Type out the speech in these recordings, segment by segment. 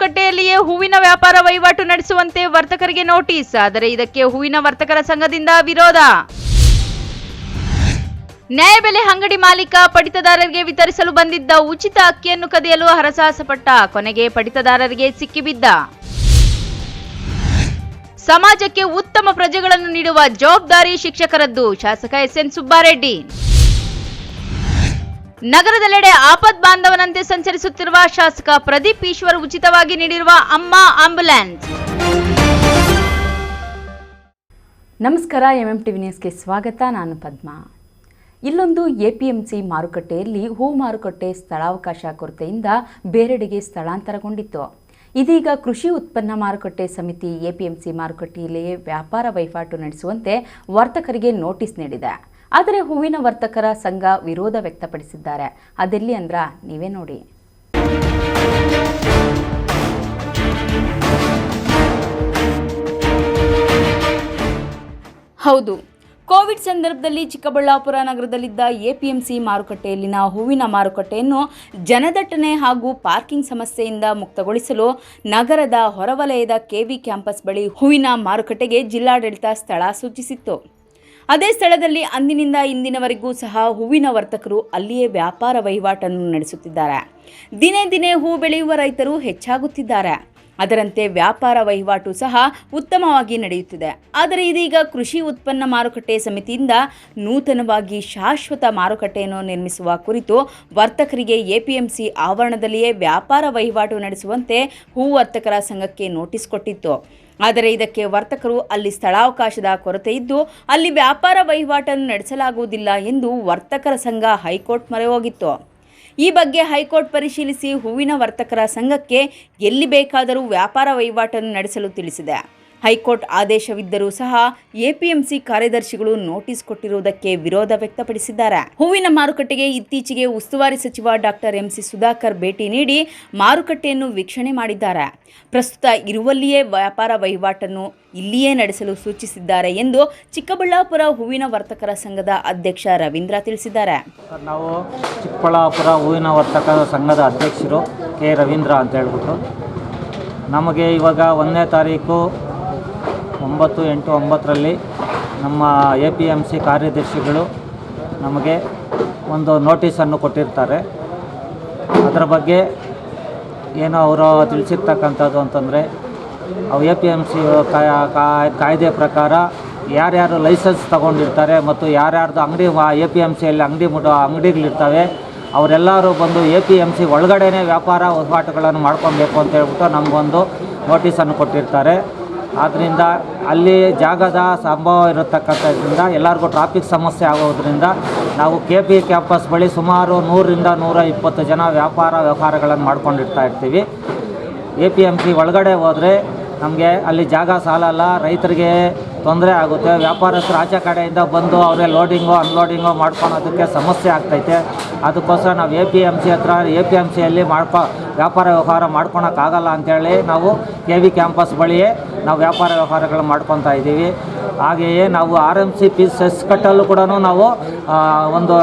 ಮಾರುಕಟ್ಟೆಯಲ್ಲಿಯೇ ಹೂವಿನ ವ್ಯಾಪಾರ ವಹಿವಾಟು ನಡೆಸುವಂತೆ ವರ್ತಕರಿಗೆ ನೋಟಿಸ್. ಆದರೆ ಇದಕ್ಕೆ ಹೂವಿನ ವರ್ತಕರ ಸಂಘದಿಂದ ವಿರೋಧ. ನ್ಯಾಯಬೆಲೆ ಅಂಗಡಿ ಮಾಲೀಕ ಪಡಿತದಾರರಿಗೆ ವಿತರಿಸಲು ಬಂದಿದ್ದ ಉಚಿತ ಅಕ್ಕಿಯನ್ನು ಕದಿಯಲು ಹರಸಾಹಸಪಟ್ಟ. ಕೊನೆಗೆ ಪಡಿತದಾರರಿಗೆ ಸಿಕ್ಕಿಬಿದ್ದ. ಸಮಾಜಕ್ಕೆ ಉತ್ತಮ ಪ್ರಜೆಗಳನ್ನು ನೀಡುವ ಜವಾಬ್ದಾರಿ ಶಿಕ್ಷಕರದ್ದು. ಶಾಸಕ ಎಸ್ಎನ್ ಸುಬ್ಬಾರೆಡ್ಡಿ. ನಗರದೆಲ್ಲೆಡೆ ಆಪತ್ ಬಾಂಧವನಂತೆ ಸಂಚರಿಸುತ್ತಿರುವ ಶಾಸಕ ಪ್ರದೀಪ್ ಈಶ್ವರ್ ಉಚಿತವಾಗಿ ನೀಡಿರುವ ಅಮ್ಮ ಆಂಬ್ಯುಲೆನ್ಸ್. ನಮಸ್ಕಾರ, ಎಂಎಂಟಿವಿ ನ್ಯೂಸ್ಗೆ ಸ್ವಾಗತ. ನಾನು ಪದ್ಮಾ. ಇಲ್ಲೊಂದು ಎಪಿಎಂಸಿ ಮಾರುಕಟ್ಟೆಯಲ್ಲಿ ಹೂ ಮಾರುಕಟ್ಟೆ ಸ್ಥಳಾವಕಾಶ ಕೊರತೆಯಿಂದ ಬೇರೆಡೆಗೆ ಸ್ಥಳಾಂತರಗೊಂಡಿತ್ತು. ಇದೀಗ ಕೃಷಿ ಉತ್ಪನ್ನ ಮಾರುಕಟ್ಟೆ ಸಮಿತಿ ಎಪಿಎಂಸಿ ಮಾರುಕಟ್ಟೆಯಲ್ಲಿಯೇ ವ್ಯಾಪಾರ ವಹಿವಾಟು ನಡೆಸುವಂತೆ ವರ್ತಕರಿಗೆ ನೋಟಿಸ್ ನೀಡಿದೆ. ಆದರೆ ಹೂವಿನ ವರ್ತಕರ ಸಂಘ ವಿರೋಧ ವ್ಯಕ್ತಪಡಿಸಿದ್ದಾರೆ. ಅದೆಲ್ಲಿ ಅಂದ್ರ ನೀವೇ ನೋಡಿ. ಹೌದು, ಕೋವಿಡ್ ಸಂದರ್ಭದಲ್ಲಿ ಚಿಕ್ಕಬಳ್ಳಾಪುರ ನಗರದಲ್ಲಿದ್ದ ಎಪಿಎಂಸಿ ಮಾರುಕಟ್ಟೆಯಲ್ಲಿನ ಹೂವಿನ ಮಾರುಕಟ್ಟೆಯನ್ನು ಜನದಟ್ಟಣೆ ಹಾಗೂ ಪಾರ್ಕಿಂಗ್ ಸಮಸ್ಯೆಯಿಂದ ಮುಕ್ತಗೊಳಿಸಲು ನಗರದ ಹೊರವಲಯದ ಕೆವಿ ಕ್ಯಾಂಪಸ್ ಬಳಿ ಹೂವಿನ ಮಾರುಕಟ್ಟೆಗೆ ಜಿಲ್ಲಾಡಳಿತ ಸ್ಥಳ ಸೂಚಿಸಿತ್ತು. ಅದೇ ಸ್ಥಳದಲ್ಲಿ ಅಂದಿನಿಂದ ಇಂದಿನವರೆಗೂ ಸಹ ಹೂವಿನ ವರ್ತಕರು ಅಲ್ಲಿಯೇ ವ್ಯಾಪಾರ ವಹಿವಾಟನ್ನು ನಡೆಸುತ್ತಿದ್ದಾರೆ. ದಿನೇ ದಿನೇ ಹೂ ಬೆಳೆಯುವ ರೈತರು ಹೆಚ್ಚಾಗುತ್ತಿದ್ದಾರೆ. ಅದರಂತೆ ವ್ಯಾಪಾರ ವಹಿವಾಟು ಸಹ ಉತ್ತಮವಾಗಿ ನಡೆಯುತ್ತಿದೆ. ಆದರೆ ಇದೀಗ ಕೃಷಿ ಉತ್ಪನ್ನ ಮಾರುಕಟ್ಟೆ ಸಮಿತಿಯಿಂದ ನೂತನವಾಗಿ ಶಾಶ್ವತ ಮಾರುಕಟ್ಟೆಯನ್ನು ನಿರ್ಮಿಸುವ ಕುರಿತು ವರ್ತಕರಿಗೆ ಎಪಿಎಂಸಿ ಆವರಣದಲ್ಲಿಯೇ ವ್ಯಾಪಾರ ವಹಿವಾಟು ನಡೆಸುವಂತೆ ಹೂ ವರ್ತಕರ ಸಂಘಕ್ಕೆ ನೋಟಿಸ್ ಕೊಟ್ಟಿತ್ತು. ಆದರೆ ಇದಕ್ಕೆ ವರ್ತಕರು ಅಲ್ಲಿ ಸ್ಥಳಾವಕಾಶದ ಕೊರತೆ ಇದ್ದು ಅಲ್ಲಿ ವ್ಯಾಪಾರ ವಹಿವಾಟನ್ನು ನಡೆಸಲಾಗುವುದಿಲ್ಲ ಎಂದು ವರ್ತಕರ ಸಂಘ ಹೈಕೋರ್ಟ್ ಮೊರೆ ಹೋಗಿತ್ತು. ಈ ಬಗ್ಗೆ ಹೈಕೋರ್ಟ್ ಪರಿಶೀಲಿಸಿ ಹೂವಿನ ವರ್ತಕರ ಸಂಘಕ್ಕೆ ಎಲ್ಲಿ ಬೇಕಾದರೂ ವ್ಯಾಪಾರ ವಹಿವಾಟನ್ನು ನಡೆಸಲು ತಿಳಿಸಿದೆ. ಹೈಕೋರ್ಟ್ ಆದೇಶವಿದ್ದರೂ ಸಹ ಎಪಿಎಂಸಿ ಕಾರ್ಯದರ್ಶಿಗಳು ನೋಟಿಸ್ ಕೊಟ್ಟಿರುವುದಕ್ಕೆ ವಿರೋಧ ವ್ಯಕ್ತಪಡಿಸಿದ್ದಾರೆ. ಹೂವಿನ ಮಾರುಕಟ್ಟೆಗೆ ಇತ್ತೀಚೆಗೆ ಉಸ್ತುವಾರಿ ಸಚಿವ ಡಾಕ್ಟರ್ ಎಂಸಿ ಸುಧಾಕರ್ ಭೇಟಿ ನೀಡಿ ಮಾರುಕಟ್ಟೆಯನ್ನು ವೀಕ್ಷಣೆ ಮಾಡಿದ್ದಾರೆ. ಪ್ರಸ್ತುತ ಇರುವಲ್ಲಿಯೇ ವ್ಯಾಪಾರ ವಹಿವಾಟನ್ನು ಇಲ್ಲಿಯೇ ನಡೆಸಲು ಸೂಚಿಸಿದ್ದಾರೆ ಎಂದು ಚಿಕ್ಕಬಳ್ಳಾಪುರ ಹೂವಿನ ವರ್ತಕರ ಸಂಘದ ಅಧ್ಯಕ್ಷ ರವೀಂದ್ರ ತಿಳಿಸಿದ್ದಾರೆ. ನಾವು ಚಿಕ್ಕಬಳ್ಳಾಪುರ ಹೂವಿನ ವರ್ತಕರ ಸಂಘದ ಅಧ್ಯಕ್ಷರು ಕೆ ರವೀಂದ್ರ ಅಂತ ಹೇಳ್ಬಿಟ್ಟು ನಮಗೆ ಇವಾಗ 1ನೇ ತಾರೀಕು 9/8/9 ನಮ್ಮ APMC ಕಾರ್ಯದರ್ಶಿಗಳು ನಮಗೆ ಒಂದು ನೋಟಿಸನ್ನು ಕೊಟ್ಟಿರ್ತಾರೆ. ಅದರ ಬಗ್ಗೆ ಏನು ಅವರು ತಿಳಿಸಿರ್ತಕ್ಕಂಥದ್ದು ಅಂತಂದರೆ ಅವು APMC ಕಾಯ್ದೆ ಪ್ರಕಾರ ಯಾರ್ಯಾರು ಲೈಸೆನ್ಸ್ ತಗೊಂಡಿರ್ತಾರೆ ಮತ್ತು ಯಾರ್ಯಾರ್ದು ಅಂಗಡಿ APMCಯಲ್ಲಿ ಅಂಗಡಿಗಳಿರ್ತವೆ ಅವರೆಲ್ಲರೂ ಬಂದು APMC ಒಳಗಡೆನೇ ವ್ಯಾಪಾರ ವಹಿವಾಟುಗಳನ್ನು ಮಾಡ್ಕೊಬೇಕು ಅಂತ ಹೇಳ್ಬಿಟ್ಟು ನಮಗೊಂದು ನೋಟಿಸನ್ನು ಕೊಟ್ಟಿರ್ತಾರೆ. ಆದ್ದರಿಂದ ಅಲ್ಲಿ ಜಾಗದ ಸಂಭವ ಇರತಕ್ಕಂಥದ್ರಿಂದ ಎಲ್ಲರಿಗೂ ಟ್ರಾಫಿಕ್ ಸಮಸ್ಯೆ ಆಗೋದ್ರಿಂದ ನಾವು KP ಕ್ಯಾಂಪಸ್ ಬಳಿ ಸುಮಾರು 100ರಿಂದ 120 ಜನ ವ್ಯವಹಾರಗಳನ್ನು ಮಾಡ್ಕೊಂಡಿರ್ತಾ ಇರ್ತೀವಿ. APMC ಒಳಗಡೆ ಹೋದರೆ ನಮಗೆ ಅಲ್ಲಿ ಜಾಗ ಸಾಲಲ್ಲ, ರೈತರಿಗೆ ತೊಂದರೆ ಆಗುತ್ತೆ. ವ್ಯಾಪಾರಸ್ಥರು ಆಚೆ ಕಡೆಯಿಂದ ಬಂದು ಅವರೇ ಲೋಡಿಂಗು ಅನ್ಲೋಡಿಂಗು ಮಾಡ್ಕೊಳೋದಕ್ಕೆ ಸಮಸ್ಯೆ ಆಗ್ತೈತೆ. ಅದಕ್ಕೋಸ್ಕರ ನಾವು APMCಯಲ್ಲಿ ವ್ಯಾಪಾರ ವ್ಯವಹಾರ ಮಾಡ್ಕೊಳಕ್ಕಾಗಲ್ಲ ಅಂಥೇಳಿ ನಾವು KV ಕ್ಯಾಂಪಸ್ ಬಳಿಯೇ ನಾವು ವ್ಯಾಪಾರ ವ್ಯವಹಾರಗಳು ಮಾಡ್ಕೊತಾ ಇದ್ದೀವಿ. ಹಾಗೆಯೇ ನಾವು RMC ಫೀಸ್ ಸೆಸ್ ಕಟ್ಟಲು ಕೂಡ ನಾವು ಒಂದು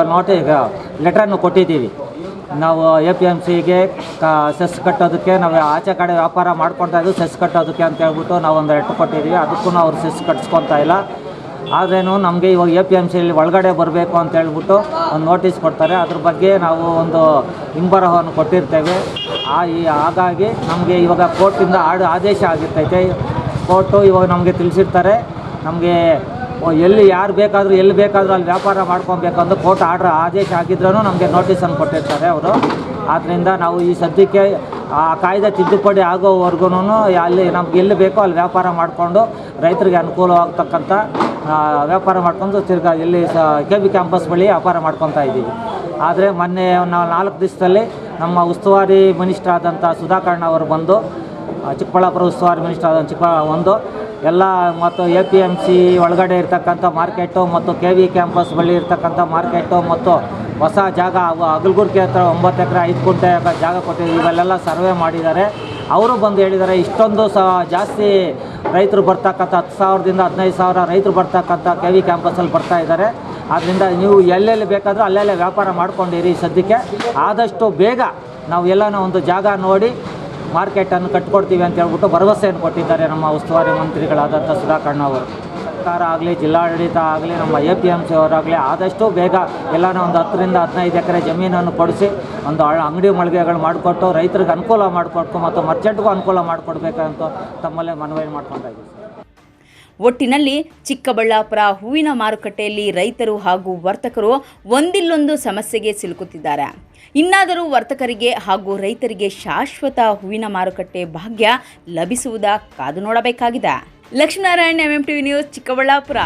ಲೆಟ್ರನ್ನು ಕೊಟ್ಟಿದ್ದೀವಿ. ನಾವು APMCಗೆ ಸೆಸ್ ಕಟ್ಟೋದಕ್ಕೆ ನಾವು ಆಚೆ ಕಡೆ ವ್ಯಾಪಾರ ಮಾಡ್ಕೊತಾ ಇದ್ದೀವಿ, ಸೆಸ್ ಕಟ್ಟೋದಕ್ಕೆ ಅಂತ ಹೇಳ್ಬಿಟ್ಟು ನಾವು ಒಂದು ಲೆಟ್ರ್ ಕೊಟ್ಟಿದ್ದೀವಿ. ಅದಕ್ಕೂ ಅವ್ರು ಸೆಸ್ ಕಟ್ಸ್ಕೊತಾ ಇಲ್ಲ. ಆದ್ರೂ ನಮಗೆ ಇವಾಗ APMCಯಲ್ಲಿ ಒಳಗಡೆ ಬರಬೇಕು ಅಂತ ಹೇಳ್ಬಿಟ್ಟು ಒಂದು ನೋಟಿಸ್ ಕೊಡ್ತಾರೆ. ಅದ್ರ ಬಗ್ಗೆ ನಾವು ಒಂದು ಹಿಂಬರಹವನ್ನು ಕೊಟ್ಟಿರ್ತೇವೆ. ಹಾಗಾಗಿ ನಮಗೆ ಇವಾಗ ಕೋರ್ಟಿಂದ ಆದೇಶ ಆಗಿರ್ತೈತೆ. ಕೋರ್ಟು ಇವಾಗ ನಮಗೆ ತಿಳಿಸಿರ್ತಾರೆ, ನಮಗೆ ಎಲ್ಲಿ ಬೇಕಾದರೂ ಅಲ್ಲಿ ವ್ಯಾಪಾರ ಮಾಡ್ಕೊಬೇಕಂದು ಕೋರ್ಟ್ ಆದೇಶ ಆಗಿದ್ರೂ ನಮಗೆ ನೋಟಿಸನ್ನು ಕೊಟ್ಟಿರ್ತಾರೆ ಅವರು. ಆದ್ದರಿಂದ ನಾವು ಈ ಸದ್ಯಕ್ಕೆ ಆ ಕಾಯ್ದೆ ತಿದ್ದುಪಡಿ ಆಗೋವರೆಗೂ ಅಲ್ಲಿ ನಮ್ಗೆ ಎಲ್ಲಿ ಬೇಕೋ ಅಲ್ಲಿ ವ್ಯಾಪಾರ ಮಾಡಿಕೊಂಡು ರೈತರಿಗೆ ಅನುಕೂಲವಾಗ್ತಕ್ಕಂಥ ವ್ಯಾಪಾರ ಮಾಡ್ಕೊಂಡು ತಿರ್ಗಾ ಇಲ್ಲಿ KV ಕ್ಯಾಂಪಸ್ ಬಳಿ ವ್ಯಾಪಾರ ಮಾಡ್ಕೊತಾ ಇದ್ದೀವಿ. ಆದರೆ ಮೊನ್ನೆ ನಾವು 4 ದಿವಸದಲ್ಲಿ ನಮ್ಮ ಉಸ್ತುವಾರಿ ಮಿನಿಸ್ಟರ್ ಆದಂಥ ಸುಧಾಕರ್ ಅವರು ಬಂದು ಚಿಕ್ಕಬಳ್ಳಾಪುರ ಉಸ್ತುವಾರಿ ಮಿನಿಸ್ಟರ್ ಆದ ಎಲ್ಲ ಮತ್ತು APMC ಒಳಗಡೆ ಇರ್ತಕ್ಕಂಥ ಮಾರ್ಕೆಟು ಮತ್ತು KV ಕ್ಯಾಂಪಸ್ ಬಳಿ ಇರ್ತಕ್ಕಂಥ ಮಾರ್ಕೆಟು ಮತ್ತು ಹೊಸ ಜಾಗ ಅಗಲಗುರ್ಕಿ ಹತ್ರ 9 ಎಕರೆ 5 ಗುಂಟೆ ಜಾಗ ಕೊಟ್ಟಿದ್ದೀವಿ. ಇವೆಲ್ಲ ಸರ್ವೆ ಮಾಡಿದ್ದಾರೆ. ಅವರು ಬಂದು ಹೇಳಿದ್ದಾರೆ, ಇಷ್ಟೊಂದು ಜಾಸ್ತಿ ರೈತರು ಬರ್ತಕ್ಕಂಥ 10,000ದಿಂದ 15,000 ರೈತರು ಬರ್ತಕ್ಕಂಥ KV ಕ್ಯಾಂಪಸಲ್ಲಿ ಬರ್ತಾ ಇದ್ದಾರೆ. ಆದ್ದರಿಂದ ನೀವು ಎಲ್ಲೆಲ್ಲಿ ಬೇಕಾದರೂ ಅಲ್ಲೆಲ್ಲೇ ವ್ಯಾಪಾರ ಮಾಡ್ಕೊಂಡಿರಿ. ಸದ್ಯಕ್ಕೆ ಆದಷ್ಟು ಬೇಗ ನಾವು ಎಲ್ಲನೂ ಒಂದು ಜಾಗ ನೋಡಿ ಮಾರ್ಕೆಟನ್ನು ಕಟ್ಕೊಡ್ತೀವಿ ಅಂತ ಹೇಳ್ಬಿಟ್ಟು ಭರವಸೆಯನ್ನು ಕೊಟ್ಟಿದ್ದಾರೆ ನಮ್ಮ ಉಸ್ತುವಾರಿ ಮಂತ್ರಿಗಳಾದಂಥ ಸುಧಾಕರ್ ಅವರು. ಸರ್ಕಾರ ಆಗಲಿ, ಜಿಲ್ಲಾಡಳಿತ ಆಗಲಿ, ನಮ್ಮ APMC ಅವರಾಗಲಿ ಆದಷ್ಟು ಬೇಗ ಎಲ್ಲನೂ ಒಂದು 10 ರಿಂದ 15 ಎಕರೆ ಜಮೀನನ್ನು ಕೊಡಿಸಿ ಒಂದು ಅಂಗಡಿ ಮಳಿಗೆಗಳು ಮಾಡಿಕೊಟ್ಟು ರೈತರಿಗೆ ಅನುಕೂಲ ಮಾಡಿಕೊಟ್ಟು ಮತ್ತು ಮರ್ಚೆಂಟ್ಗೂ ಅನುಕೂಲ ಮಾಡಿಕೊಡ್ಬೇಕಂತ ತಮ್ಮಲ್ಲೇ ಮನವಿ ಮಾಡ್ಕೊತಾ ಇದ್ದೀವಿ. ಒಟ್ಟಿನಲ್ಲಿ ಚಿಕ್ಕಬಳ್ಳಾಪುರ ಹೂವಿನ ಮಾರುಕಟ್ಟೆಯಲ್ಲಿ ರೈತರು ಹಾಗೂ ವರ್ತಕರು ಒಂದಿಲ್ಲೊಂದು ಸಮಸ್ಯೆಗೆ ಸಿಲುಕುತ್ತಿದ್ದಾರೆ. ಇನ್ನಾದರೂ ವರ್ತಕರಿಗೆ ಹಾಗೂ ರೈತರಿಗೆ ಶಾಶ್ವತ ಹೂವಿನ ಮಾರುಕಟ್ಟೆ ಭಾಗ್ಯ ಲಭಿಸುವುದಾ ಕಾದು ನೋಡಬೇಕಾಗಿದೆ. Lakshminarayan, MMTV news, Chikkaballapur.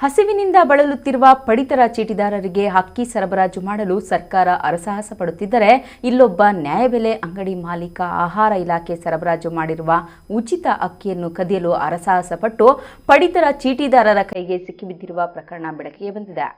ಹಸಿವಿನಿಂದ ಬಳಲುತ್ತಿರುವ ಪಡಿತರ ಚೀಟಿದಾರರಿಗೆ ಅಕ್ಕಿ ಸರಬರಾಜು ಮಾಡಲು ಸರ್ಕಾರ ಹರಸಾಹಸ ಪಡುತ್ತಿದ್ದರೆ, ಇಲ್ಲೊಬ್ಬ ನ್ಯಾಯಬೆಲೆ ಅಂಗಡಿ ಮಾಲೀಕ ಆಹಾರ ಇಲಾಖೆ ಸರಬರಾಜು ಮಾಡಿರುವ ಉಚಿತ ಅಕ್ಕಿಯನ್ನು ಕದಿಯಲು ಹರಸಾಹಸ ಪಟ್ಟು ಪಡಿತರ ಚೀಟಿದಾರರ ಕೈಗೆ ಸಿಕ್ಕಿಬಿದ್ದಿರುವ ಪ್ರಕರಣ ಬೆಳಕಿಗೆ ಬಂದಿದೆ.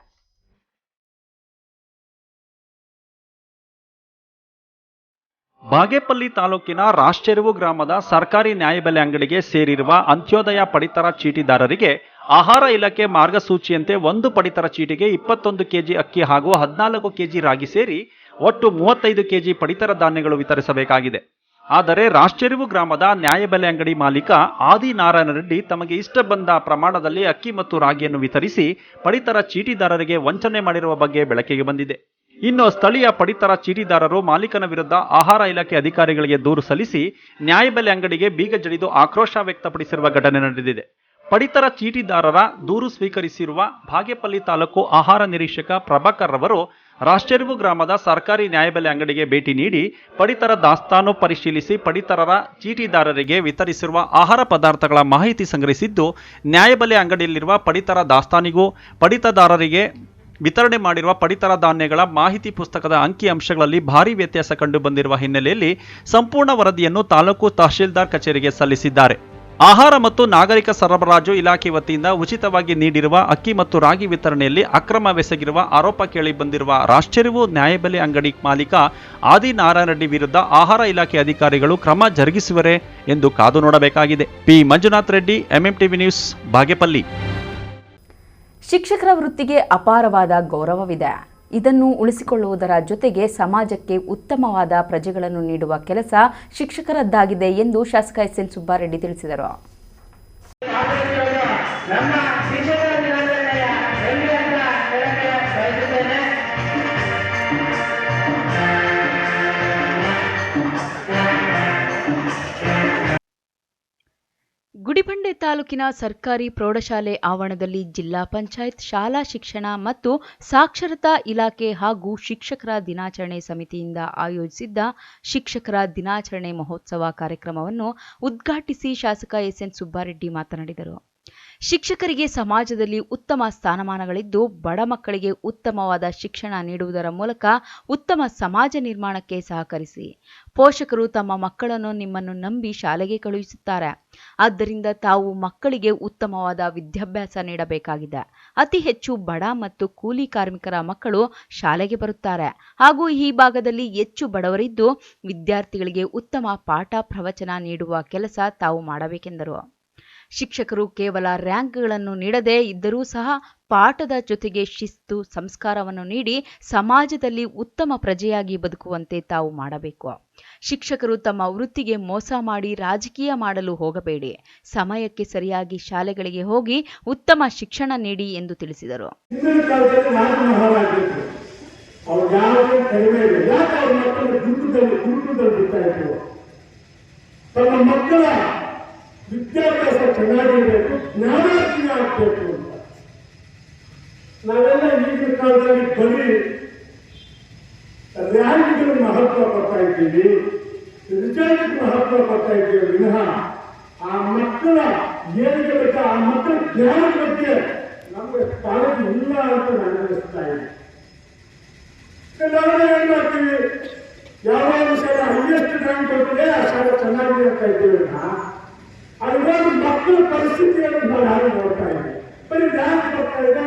ಬಾಗೇಪಲ್ಲಿ ತಾಲೂಕಿನ ರಾಷ್ಟೆರವು ಗ್ರಾಮದ ಸರ್ಕಾರಿ ನ್ಯಾಯಬೆಲೆ ಅಂಗಡಿಗೆ ಸೇರಿರುವ ಅಂತ್ಯೋದಯ ಪಡಿತರ ಚೀಟಿದಾರರಿಗೆ ಆಹಾರ ಇಲಾಖೆ ಮಾರ್ಗಸೂಚಿಯಂತೆ ಒಂದು ಪಡಿತರ ಚೀಟಿಗೆ 21 ಕೆಜಿ ಅಕ್ಕಿ ಹಾಗೂ 14 ಕೆಜಿ ರಾಗಿ ಸೇರಿ ಒಟ್ಟು 35 ಕೆಜಿ ಪಡಿತರ ಧಾನ್ಯಗಳು ವಿತರಿಸಬೇಕಾಗಿದೆ. ಆದರೆ ರಾಷ್ಟೆರವು ಗ್ರಾಮದ ನ್ಯಾಯಬೆಲೆ ಅಂಗಡಿ ಮಾಲೀಕ ಆದಿನಾರಾಯಣ ರೆಡ್ಡಿ ತಮಗೆ ಇಷ್ಟ ಬಂದ ಪ್ರಮಾಣದಲ್ಲಿ ಅಕ್ಕಿ ಮತ್ತು ರಾಗಿಯನ್ನು ವಿತರಿಸಿ ಪಡಿತರ ಚೀಟಿದಾರರಿಗೆ ವಂಚನೆ ಮಾಡಿರುವ ಬಗ್ಗೆ ಬೆಳಕಿಗೆ ಬಂದಿದೆ. ಇನ್ನು ಸ್ಥಳೀಯ ಪಡಿತರ ಚೀಟಿದಾರರು ಮಾಲೀಕನ ವಿರುದ್ಧ ಆಹಾರ ಇಲಾಖೆ ಅಧಿಕಾರಿಗಳಿಗೆ ದೂರು ಸಲ್ಲಿಸಿ ನ್ಯಾಯಬೆಲೆ ಅಂಗಡಿಗೆ ಬೀಗ ಜಡಿದು ಆಕ್ರೋಶ ವ್ಯಕ್ತಪಡಿಸಿರುವ ಘಟನೆ ನಡೆದಿದೆ. ಪಡಿತರ ಚೀಟಿದಾರರ ದೂರು ಸ್ವೀಕರಿಸಿರುವ ಬಾಗೇಪಲ್ಲಿ ತಾಲೂಕು ಆಹಾರ ನಿರೀಕ್ಷಕ ಪ್ರಭಾಕರ್ ರವರು ರಾಷ್ಟೆರವು ಗ್ರಾಮದ ಸರ್ಕಾರಿ ನ್ಯಾಯಬೆಲೆ ಅಂಗಡಿಗೆ ಭೇಟಿ ನೀಡಿ ಪಡಿತರ ದಾಸ್ತಾನು ಪರಿಶೀಲಿಸಿ ಪಡಿತರರ ಚೀಟಿದಾರರಿಗೆ ವಿತರಿಸಿರುವ ಆಹಾರ ಪದಾರ್ಥಗಳ ಮಾಹಿತಿ ಸಂಗ್ರಹಿಸಿದ್ದು, ನ್ಯಾಯಬೆಲೆ ಅಂಗಡಿಯಲ್ಲಿರುವ ಪಡಿತರ ದಾಸ್ತಾನಿಗೂ ಪಡಿತದಾರರಿಗೆ ವಿತರಣೆ ಮಾಡಿರುವ ಪಡಿತರ ಧಾನ್ಯಗಳ ಮಾಹಿತಿ ಪುಸ್ತಕದ ಅಂಕಿ ಅಂಶಗಳಲ್ಲಿ ಭಾರೀ ವ್ಯತ್ಯಾಸ ಕಂಡು ಬಂದಿರುವ ಹಿನ್ನೆಲೆಯಲ್ಲಿ ಸಂಪೂರ್ಣ ವರದಿಯನ್ನು ತಾಲೂಕು ತಹಶೀಲ್ದಾರ್ ಕಚೇರಿಗೆ ಸಲ್ಲಿಸಿದ್ದಾರೆ. ಆಹಾರ ಮತ್ತು ನಾಗರಿಕ ಸರಬರಾಜು ಇಲಾಖೆ ವತಿಯಿಂದ ಉಚಿತವಾಗಿ ನೀಡಿರುವ ಅಕ್ಕಿ ಮತ್ತು ರಾಗಿ ವಿತರಣೆಯಲ್ಲಿ ಅಕ್ರಮವೆಸಗಿರುವ ಆರೋಪ ಕೇಳಿ ಬಂದಿರುವ ರಾಷ್ಟೆರವು ನ್ಯಾಯಬೆಲೆ ಅಂಗಡಿ ಮಾಲೀಕ ಆದಿನಾರಾಯಣ ರೆಡ್ಡಿ ವಿರುದ್ಧ ಆಹಾರ ಇಲಾಖೆ ಅಧಿಕಾರಿಗಳು ಕ್ರಮ ಜರುಗಿಸುವರೇ ಎಂದು ಕಾದು ನೋಡಬೇಕಾಗಿದೆ. P Manjunath Reddy, MMTV news, Bagepalli. ಶಿಕ್ಷಕರ ವೃತ್ತಿಗೆ ಅಪಾರವಾದ ಗೌರವವಿದೆ. ಇದನ್ನು ಉಳಿಸಿಕೊಳ್ಳುವುದರ ಜೊತೆಗೆ ಸಮಾಜಕ್ಕೆ ಉತ್ತಮವಾದ ಪ್ರಜೆಗಳನ್ನು ನೀಡುವ ಕೆಲಸ ಶಿಕ್ಷಕರದ್ದಾಗಿದೆ ಎಂದು ಶಾಸಕ SN ಸುಬ್ಬಾರೆಡ್ಡಿ ತಿಳಿಸಿದರು. ಗುಡಿಬಂಡೆ ತಾಲೂಕಿನ ಸರ್ಕಾರಿ ಪ್ರೌಢಶಾಲೆ ಆವರಣದಲ್ಲಿ ಜಿಲ್ಲಾ ಪಂಚಾಯತ್ ಶಾಲಾ ಶಿಕ್ಷಣ ಮತ್ತು ಸಾಕ್ಷರತಾ ಇಲಾಖೆ ಹಾಗೂ ಶಿಕ್ಷಕರ ದಿನಾಚರಣೆ ಸಮಿತಿಯಿಂದ ಆಯೋಜಿಸಿದ್ದ ಶಿಕ್ಷಕರ ದಿನಾಚರಣೆ ಮಹೋತ್ಸವ ಕಾರ್ಯಕ್ರಮವನ್ನು ಉದ್ಘಾಟಿಸಿ ಶಾಸಕ SN ಸುಬ್ಬಾರೆಡ್ಡಿ ಮಾತನಾಡಿದರು. ಶಿಕ್ಷಕರಿಗೆ ಸಮಾಜದಲ್ಲಿ ಉತ್ತಮ ಸ್ಥಾನಮಾನಗಳಿದ್ದು, ಬಡ ಮಕ್ಕಳಿಗೆ ಉತ್ತಮವಾದ ಶಿಕ್ಷಣ ನೀಡುವುದರ ಮೂಲಕ ಉತ್ತಮ ಸಮಾಜ ನಿರ್ಮಾಣಕ್ಕೆ ಸಹಕರಿಸಿ. ಪೋಷಕರು ತಮ್ಮ ಮಕ್ಕಳನ್ನು ನಿಮ್ಮನ್ನು ನಂಬಿ ಶಾಲೆಗೆ ಕಳುಹಿಸುತ್ತಾರೆ. ಆದ್ದರಿಂದ ತಾವು ಮಕ್ಕಳಿಗೆ ಉತ್ತಮವಾದ ವಿದ್ಯಾಭ್ಯಾಸ ನೀಡಬೇಕಾಗಿದೆ. ಅತಿ ಹೆಚ್ಚು ಬಡ ಮತ್ತು ಕೂಲಿ ಕಾರ್ಮಿಕರ ಮಕ್ಕಳು ಶಾಲೆಗೆ ಬರುತ್ತಾರೆ ಹಾಗೂ ಈ ಭಾಗದಲ್ಲಿ ಹೆಚ್ಚು ಬಡವರಿದ್ದು, ವಿದ್ಯಾರ್ಥಿಗಳಿಗೆ ಉತ್ತಮ ಪಾಠ ಪ್ರವಚನ ನೀಡುವ ಕೆಲಸ ತಾವು ಮಾಡಬೇಕೆಂದರು. ಶಿಕ್ಷಕರು ಕೇವಲ ರ್ಯಾಂಕ್ಗಳನ್ನು ನೀಡದೇ ಇದ್ದರೂ ಸಹ ಪಾಠದ ಜೊತೆಗೆ ಶಿಸ್ತು, ಸಂಸ್ಕಾರವನ್ನು ನೀಡಿ ಸಮಾಜದಲ್ಲಿ ಉತ್ತಮ ಪ್ರಜೆಯಾಗಿ ಬದುಕುವಂತೆ ತಾವು ಮಾಡಬೇಕು. ಶಿಕ್ಷಕರು ತಮ್ಮ ವೃತ್ತಿಗೆ ಮೋಸ ಮಾಡಿ ರಾಜಕೀಯ ಮಾಡಲು ಹೋಗಬೇಡಿ. ಸಮಯಕ್ಕೆ ಸರಿಯಾಗಿ ಶಾಲೆಗಳಿಗೆ ಹೋಗಿ ಉತ್ತಮ ಶಿಕ್ಷಣ ನೀಡಿ ಎಂದು ತಿಳಿಸಿದರು. ವಿದ್ಯಾಭ್ಯಾಸ ಚೆನ್ನಾಗಿರಬೇಕು, ಜ್ಞಾನಾರ್ಜನೆ ಆಗಬೇಕು ಅಂತ ನಾವೆಲ್ಲ ಈಗಿನ ಕಾಲದಲ್ಲಿ ಬರೀ ರ್ಯಾಂಕ್ಗೆ ಮಹತ್ವ ಕೊಡ್ತಾ ಇದ್ದೀವಿ, ರಿಸಲ್ಟ್ ಮಹತ್ವ ಕೊಡ್ತಾ ಇದ್ದೀವಿ ವಿನಃ ಆ ಮಕ್ಕಳ ಏನಿಗೆ ಬೇಕಾ ಆ ಮಕ್ಕಳ ಜ್ಞಾನದ ಬಗ್ಗೆ ನಮಗೆ ಕಾಳಜಿ ಇಲ್ಲ ಅಂತ ನಾನು ಅನಿಸ್ತಾ ಇದೆ. ನಾವೆಲ್ಲ ಏನ್ ಮಾಡ್ತೀವಿ, ಯಾವಾಗ ಶಾಲೆ ಹೈಯೆಸ್ಟ್ ರ್ಯಾಂಕ್ ಬರ್ತದೆ ಆ ಶಾಲೆ ಚೆನ್ನಾಗಿರ್ತಾ ಇದ್ದೀವಿ ವಿನಃ ಅದರಲ್ಲಿ ಮಕ್ಕಳ ಪರಿಸ್ಥಿತಿಯನ್ನು ನಾವು ಯಾರು ನೋಡ್ತಾ ಇದ್ದೀವಿ. ಬರೀ ರ್ಯಾಂಕ್ ಬರ್ತಾ ಇದೆ,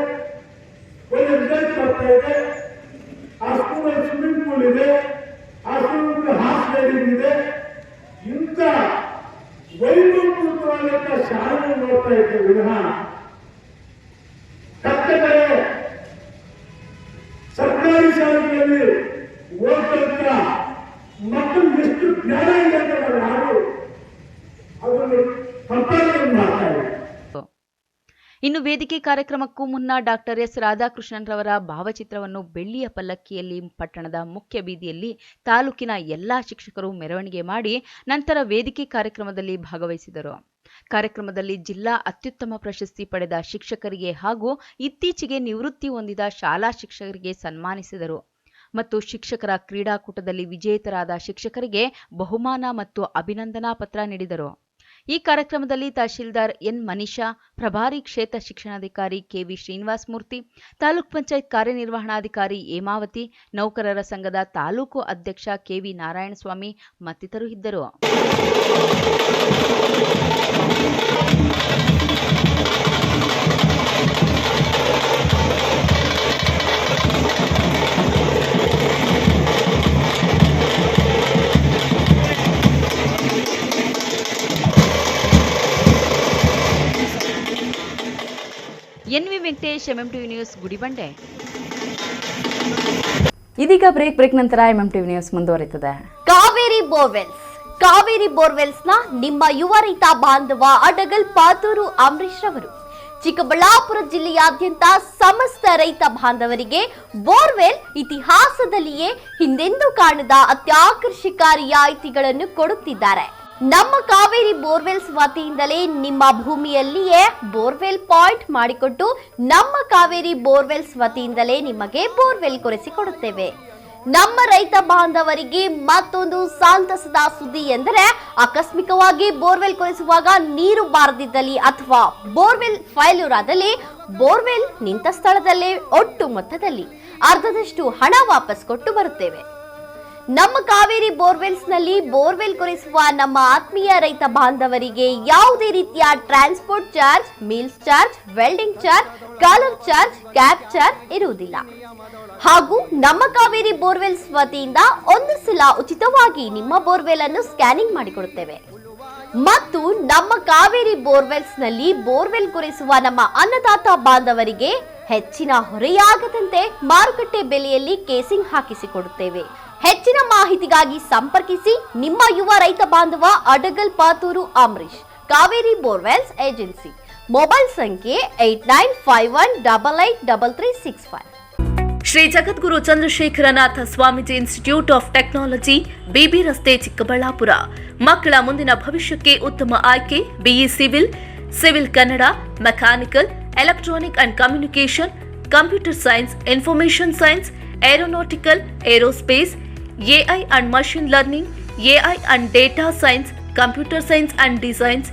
ಒಳ್ಳೆ ರಿಸಲ್ಟ್ ಬರ್ತಾ ಇದೆ, ಆ ಸ್ಕೂಲಲ್ಲಿ ಸ್ವಿಮ್ಮಿಂಗ್ ಪೂಲ್ ಇದೆ, ಆ ಸ್ಕೂಲ್ ಹಾರ್ಸ್ ರೈಡಿಂಗ್ ಇದೆ, ಇಂಥ ವೈಭವಪೂರ್ವವಾದಂಥ ಶಾಲೆಯನ್ನು ನೋಡ್ತಾ ಇದ್ದೇವೆ ವಿನಃ ಕಟ್ಟಕಡೆ ಸರ್ಕಾರಿ ಶಾಲೆಗಳಲ್ಲಿ ಓದುವಂತ ಮಕ್ಕಳ ಇನ್ನು ವೇದಿಕೆ ಕಾರ್ಯಕ್ರಮಕ್ಕೂ ಮುನ್ನ ಡಾಕ್ಟರ್ ಎಸ್ ರಾಧಾಕೃಷ್ಣನ್ ರವರ ಭಾವಚಿತ್ರವನ್ನು ಬೆಳ್ಳಿಯ ಪಲ್ಲಕ್ಕಿಯಲ್ಲಿ ಪಟ್ಟಣದ ಮುಖ್ಯ ಬೀದಿಯಲ್ಲಿ ತಾಲೂಕಿನ ಎಲ್ಲಾ ಶಿಕ್ಷಕರು ಮೆರವಣಿಗೆ ಮಾಡಿ ನಂತರ ವೇದಿಕೆ ಕಾರ್ಯಕ್ರಮದಲ್ಲಿ ಭಾಗವಹಿಸಿದರು. ಕಾರ್ಯಕ್ರಮದಲ್ಲಿ ಜಿಲ್ಲಾ ಅತ್ಯುತ್ತಮ ಪ್ರಶಸ್ತಿ ಪಡೆದ ಶಿಕ್ಷಕರಿಗೆ ಹಾಗೂ ಇತ್ತೀಚೆಗೆ ನಿವೃತ್ತಿ ಹೊಂದಿದ ಶಾಲಾ ಶಿಕ್ಷಕರಿಗೆ ಸನ್ಮಾನಿಸಿದರು ಮತ್ತು ಶಿಕ್ಷಕರ ಕ್ರೀಡಾಕೂಟದಲ್ಲಿ ವಿಜೇತರಾದ ಶಿಕ್ಷಕರಿಗೆ ಬಹುಮಾನ ಮತ್ತು ಅಭಿನಂದನಾ ಪತ್ರ ನೀಡಿದರು. ಈ ಕಾರ್ಯಕ್ರಮದಲ್ಲಿ ತಹಶೀಲ್ದಾರ್ ಎನ್ ಮನೀಷಾ, ಪ್ರಭಾರಿ ಕ್ಷೇತ್ರ ಶಿಕ್ಷಣಾಧಿಕಾರಿ ಕೆವಿ ಶ್ರೀನಿವಾಸ ಮೂರ್ತಿ, ತಾಲೂಕ್ ಪಂಚಾಯತ್ ಕಾರ್ಯನಿರ್ವಹಣಾಧಿಕಾರಿ ಹೇಮಾವತಿ, ನೌಕರರ ಸಂಘದ ತಾಲೂಕು ಅಧ್ಯಕ್ಷ ಕೆವಿ ನಾರಾಯಣಸ್ವಾಮಿ ಮತ್ತಿತರರು ಇದ್ದರು. N V Venkatesh, MMTV news, Gudibande. ಇದೀಗ ಬ್ರೇಕ್ ನಂತರ ಎಂಎಂಟಿವಿ ನ್ಯೂಸ್ ಮುಂದುವರಿಯುತ್ತದೆ. ಕಾವೇರಿ ಬೋರ್ವೆಲ್ಸ್ನ ನಿಮ್ಮ ಯುವ ರೈತ ಬಾಂಧವ ಅಡಗಲ್ ಪಾತೂರು ಅಂಬರೀಶ್ ರವರು ಚಿಕ್ಕಬಳ್ಳಾಪುರ ಜಿಲ್ಲೆಯಾದ್ಯಂತ ಸಮಸ್ತ ರೈತ ಬಾಂಧವರಿಗೆ ಬೋರ್ವೆಲ್ ಇತಿಹಾಸದಲ್ಲಿಯೇ ಹಿಂದೆಂದೂ ಕಾಣದ ಅತ್ಯಾಕರ್ಷಕ ರಿಯಾಯಿತಿಗಳನ್ನು ಕೊಡುತ್ತಿದ್ದಾರೆ. ನಮ್ಮ ಕಾವೇರಿ ಬೋರ್ವೆಲ್ಸ್ ವತಿಯಿಂದಲೇ ನಿಮ್ಮ ಭೂಮಿಯಲ್ಲಿಯೇ ಬೋರ್ವೆಲ್ ಪಾಯಿಂಟ್ ಮಾಡಿಕೊಟ್ಟು ನಮ್ಮ ಕಾವೇರಿ ಬೋರ್ವೆಲ್ಸ್ ವತಿಯಿಂದಲೇ ನಿಮಗೆ ಬೋರ್ವೆಲ್ ಕೊರೆಸಿಕೊಡುತ್ತೇವೆ. ನಮ್ಮ ರೈತ ಬಾಂಧವರಿಗೆ ಮತ್ತೊಂದು ಸಂತಸದ ಸುದ್ದಿ ಎಂದರೆ, ಆಕಸ್ಮಿಕವಾಗಿ ಬೋರ್ವೆಲ್ ಕೊರೆಸುವಾಗ ನೀರು ಬಾರದಿದ್ದಲ್ಲಿ ಅಥವಾ ಬೋರ್ವೆಲ್ ಫೈಲ್ಯೂರ್ ಆದಲ್ಲಿ ಬೋರ್ವೆಲ್ ನಿಂತ ಸ್ಥಳದಲ್ಲೇ ಒಟ್ಟು ಮೊತ್ತದಲ್ಲಿ ಅರ್ಧದಷ್ಟು ಹಣ ವಾಪಸ್ ಕೊಟ್ಟು ಬರುತ್ತೇವೆ. ನಮ್ಮ ಕಾವೇರಿ ಬೋರ್ವೆಲ್ಸ್ ನಲ್ಲಿ ಬೋರ್ವೆಲ್ ಕೊರೆಸುವ ನಮ್ಮ ಆತ್ಮೀಯ ರೈತ ಬಾಂಧವರಿಗೆ ಯಾವುದೇ ರೀತಿಯ transport charge, meals charge, welding charge, collar charge, cab charge ಇರುವುದಿಲ್ಲ. ಹಾಗೂ ನಮ್ಮ ಕಾವೇರಿ ಬೋರ್ವೆಲ್ಸ್ ವತಿಯಿಂದ ಒಂದು ಸಲ ಉಚಿತವಾಗಿ ನಿಮ್ಮ ಬೋರ್ವೆಲ್ ಅನ್ನು ಸ್ಕ್ಯಾನಿಂಗ್ ಮಾಡಿಕೊಡುತ್ತೇವೆ. ಮತ್ತು ನಮ್ಮ ಕಾವೇರಿ ಬೋರ್ವೆಲ್ಸ್ ನಲ್ಲಿ ಬೋರ್ವೆಲ್ ಕೊರೆಸುವ ನಮ್ಮ ಅನ್ನದಾತ ಬಾಂಧವರಿಗೆ ಹೆಚ್ಚಿನ ಹೊರೆಯಾಗದಂತೆ ಮಾರುಕಟ್ಟೆ ಬೆಲೆಯಲ್ಲಿ ಕೇಸಿಂಗ್ ಹಾಕಿಸಿಕೊಡುತ್ತೇವೆ. ಹೆಚ್ಚಿನ ಮಾಹಿತಿಗಾಗಿ ಸಂಪರ್ಕಿಸಿ ನಿಮ್ಮ ಯುವ ರೈತ ಬಾಂಧವ Adagal Paturu Ambarish, Kaveri borewells agency. Mobile ಸಂಖ್ಯೆ 8951883365. Shri Jagadguru Chandrashekharanatha Swamiji institute of technology, BB ರಸ್ತೆ, ಚಿಕ್ಕಬಳ್ಳಾಪುರ. ಮಕ್ಕಳ ಮುಂದಿನ ಭವಿಷ್ಯಕ್ಕೆ ಉತ್ತಮ ಆಯ್ಕೆ BE civil, civil Kannada, mechanical, electronic and communication, computer science, information science, aeronautical, aerospace, AI and machine learning, AI and data science, computer science and designs,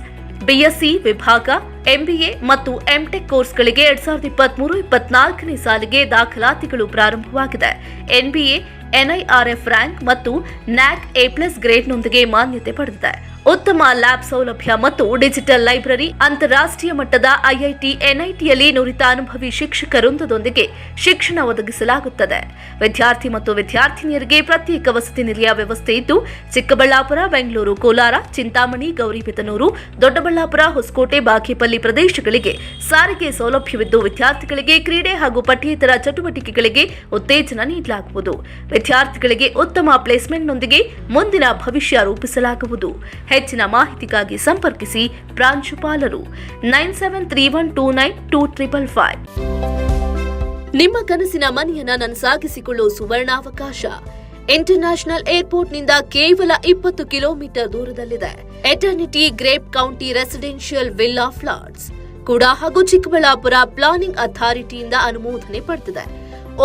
BSc ವಿಭಾಗ, MBA ಮತ್ತು MTech ಕೋರ್ಸ್ಗಳಿಗೆ 2023-24ನೇ ಸಾಲಿಗೆ ದಾಖಲಾತಿಗಳು ಪ್ರಾರಂಭವಾಗಿದೆ. ಎನ್ಬಿಎ ಎನ್ಐಆರ್ಎಫ್ ರ್ಯಾಂಕ್ ಮತ್ತು ನ್ಯಾಕ್ A+ ಗ್ರೇಡ್ನೊಂದಿಗೆ ಮಾನ್ಯತೆ ಪಡೆದಿದೆ. ಉತ್ತಮ ಲ್ಯಾಬ್ ಸೌಲಭ್ಯ ಮತ್ತು ಡಿಜಿಟಲ್ ಲೈಬ್ರರಿ, ಅಂತಾರಾಷ್ಟ್ರೀಯ ಮಟ್ಟದ ಐಐಟಿ, ಎನ್ಐಟಿಯಲ್ಲಿ ನುರಿತ ಅನುಭವಿ ಶಿಕ್ಷಕ ವೃಂದದೊಂದಿಗೆ ಶಿಕ್ಷಣ ಒದಗಿಸಲಾಗುತ್ತದೆ. ವಿದ್ಯಾರ್ಥಿ ಮತ್ತು ವಿದ್ಯಾರ್ಥಿನಿಯರಿಗೆ ಪ್ರತ್ಯೇಕ ವಸತಿ ನಿಲಯ ವ್ಯವಸ್ಥೆ ಇದ್ದು, ಚಿಕ್ಕಬಳ್ಳಾಪುರ, ಬೆಂಗಳೂರು, ಕೋಲಾರ, ಚಿಂತಾಮಣಿ, ಗೌರಿಬಿದನೂರು, ದೊಡ್ಡಬಳ್ಳಾಪುರ, ಹೊಸಕೋಟೆ, ಬಾಗೇಪಲ್ಲಿ ಪ್ರದೇಶಗಳಿಗೆ ಸಾರಿಗೆ ಸೌಲಭ್ಯವಿದ್ದು, ವಿದ್ಯಾರ್ಥಿಗಳಿಗೆ ಕ್ರೀಡೆ ಹಾಗೂ ಪಠ್ಯೇತರ ಚಟುವಟಿಕೆಗಳಿಗೆ ಉತ್ತೇಜನ ನೀಡಲಾಗುವುದು. ವಿದ್ಯಾರ್ಥಿಗಳಿಗೆ ಉತ್ತಮ ಪ್ಲೇಸ್ಮೆಂಟ್ನೊಂದಿಗೆ ಮುಂದಿನ ಭವಿಷ್ಯ ರೂಪಿಸಲಾಗುವುದು. ಹೆಚ್ಚಿನ ಮಾಹಿತಿಗಾಗಿ ಸಂಪರ್ಕಿಸಿ ಪ್ರಾಂಶುಪಾಲರು 9731292555. ನಿಮ್ಮ ಕನಸಿನ ಮನೆಯನ್ನ ನನಸಾಗಿಸಿಕೊಳ್ಳುವ ಸುವರ್ಣಾವಕಾಶ. ಇಂಟರ್ನ್ಯಾಷನಲ್ ಏರ್ಪೋರ್ಟ್ನಿಂದ ಕೇವಲ 20 ಕಿಲೋಮೀಟರ್ ದೂರದಲ್ಲಿದೆ eternity grape county residential villa flats ಕೂಡ ಹಾಗೂ ಚಿಕ್ಕಬಳ್ಳಾಪುರ ಪ್ಲಾನಿಂಗ್ ಅಥಾರಿಟಿಯಿಂದ ಅನುಮೋದನೆ ಪಡೆದಿದೆ.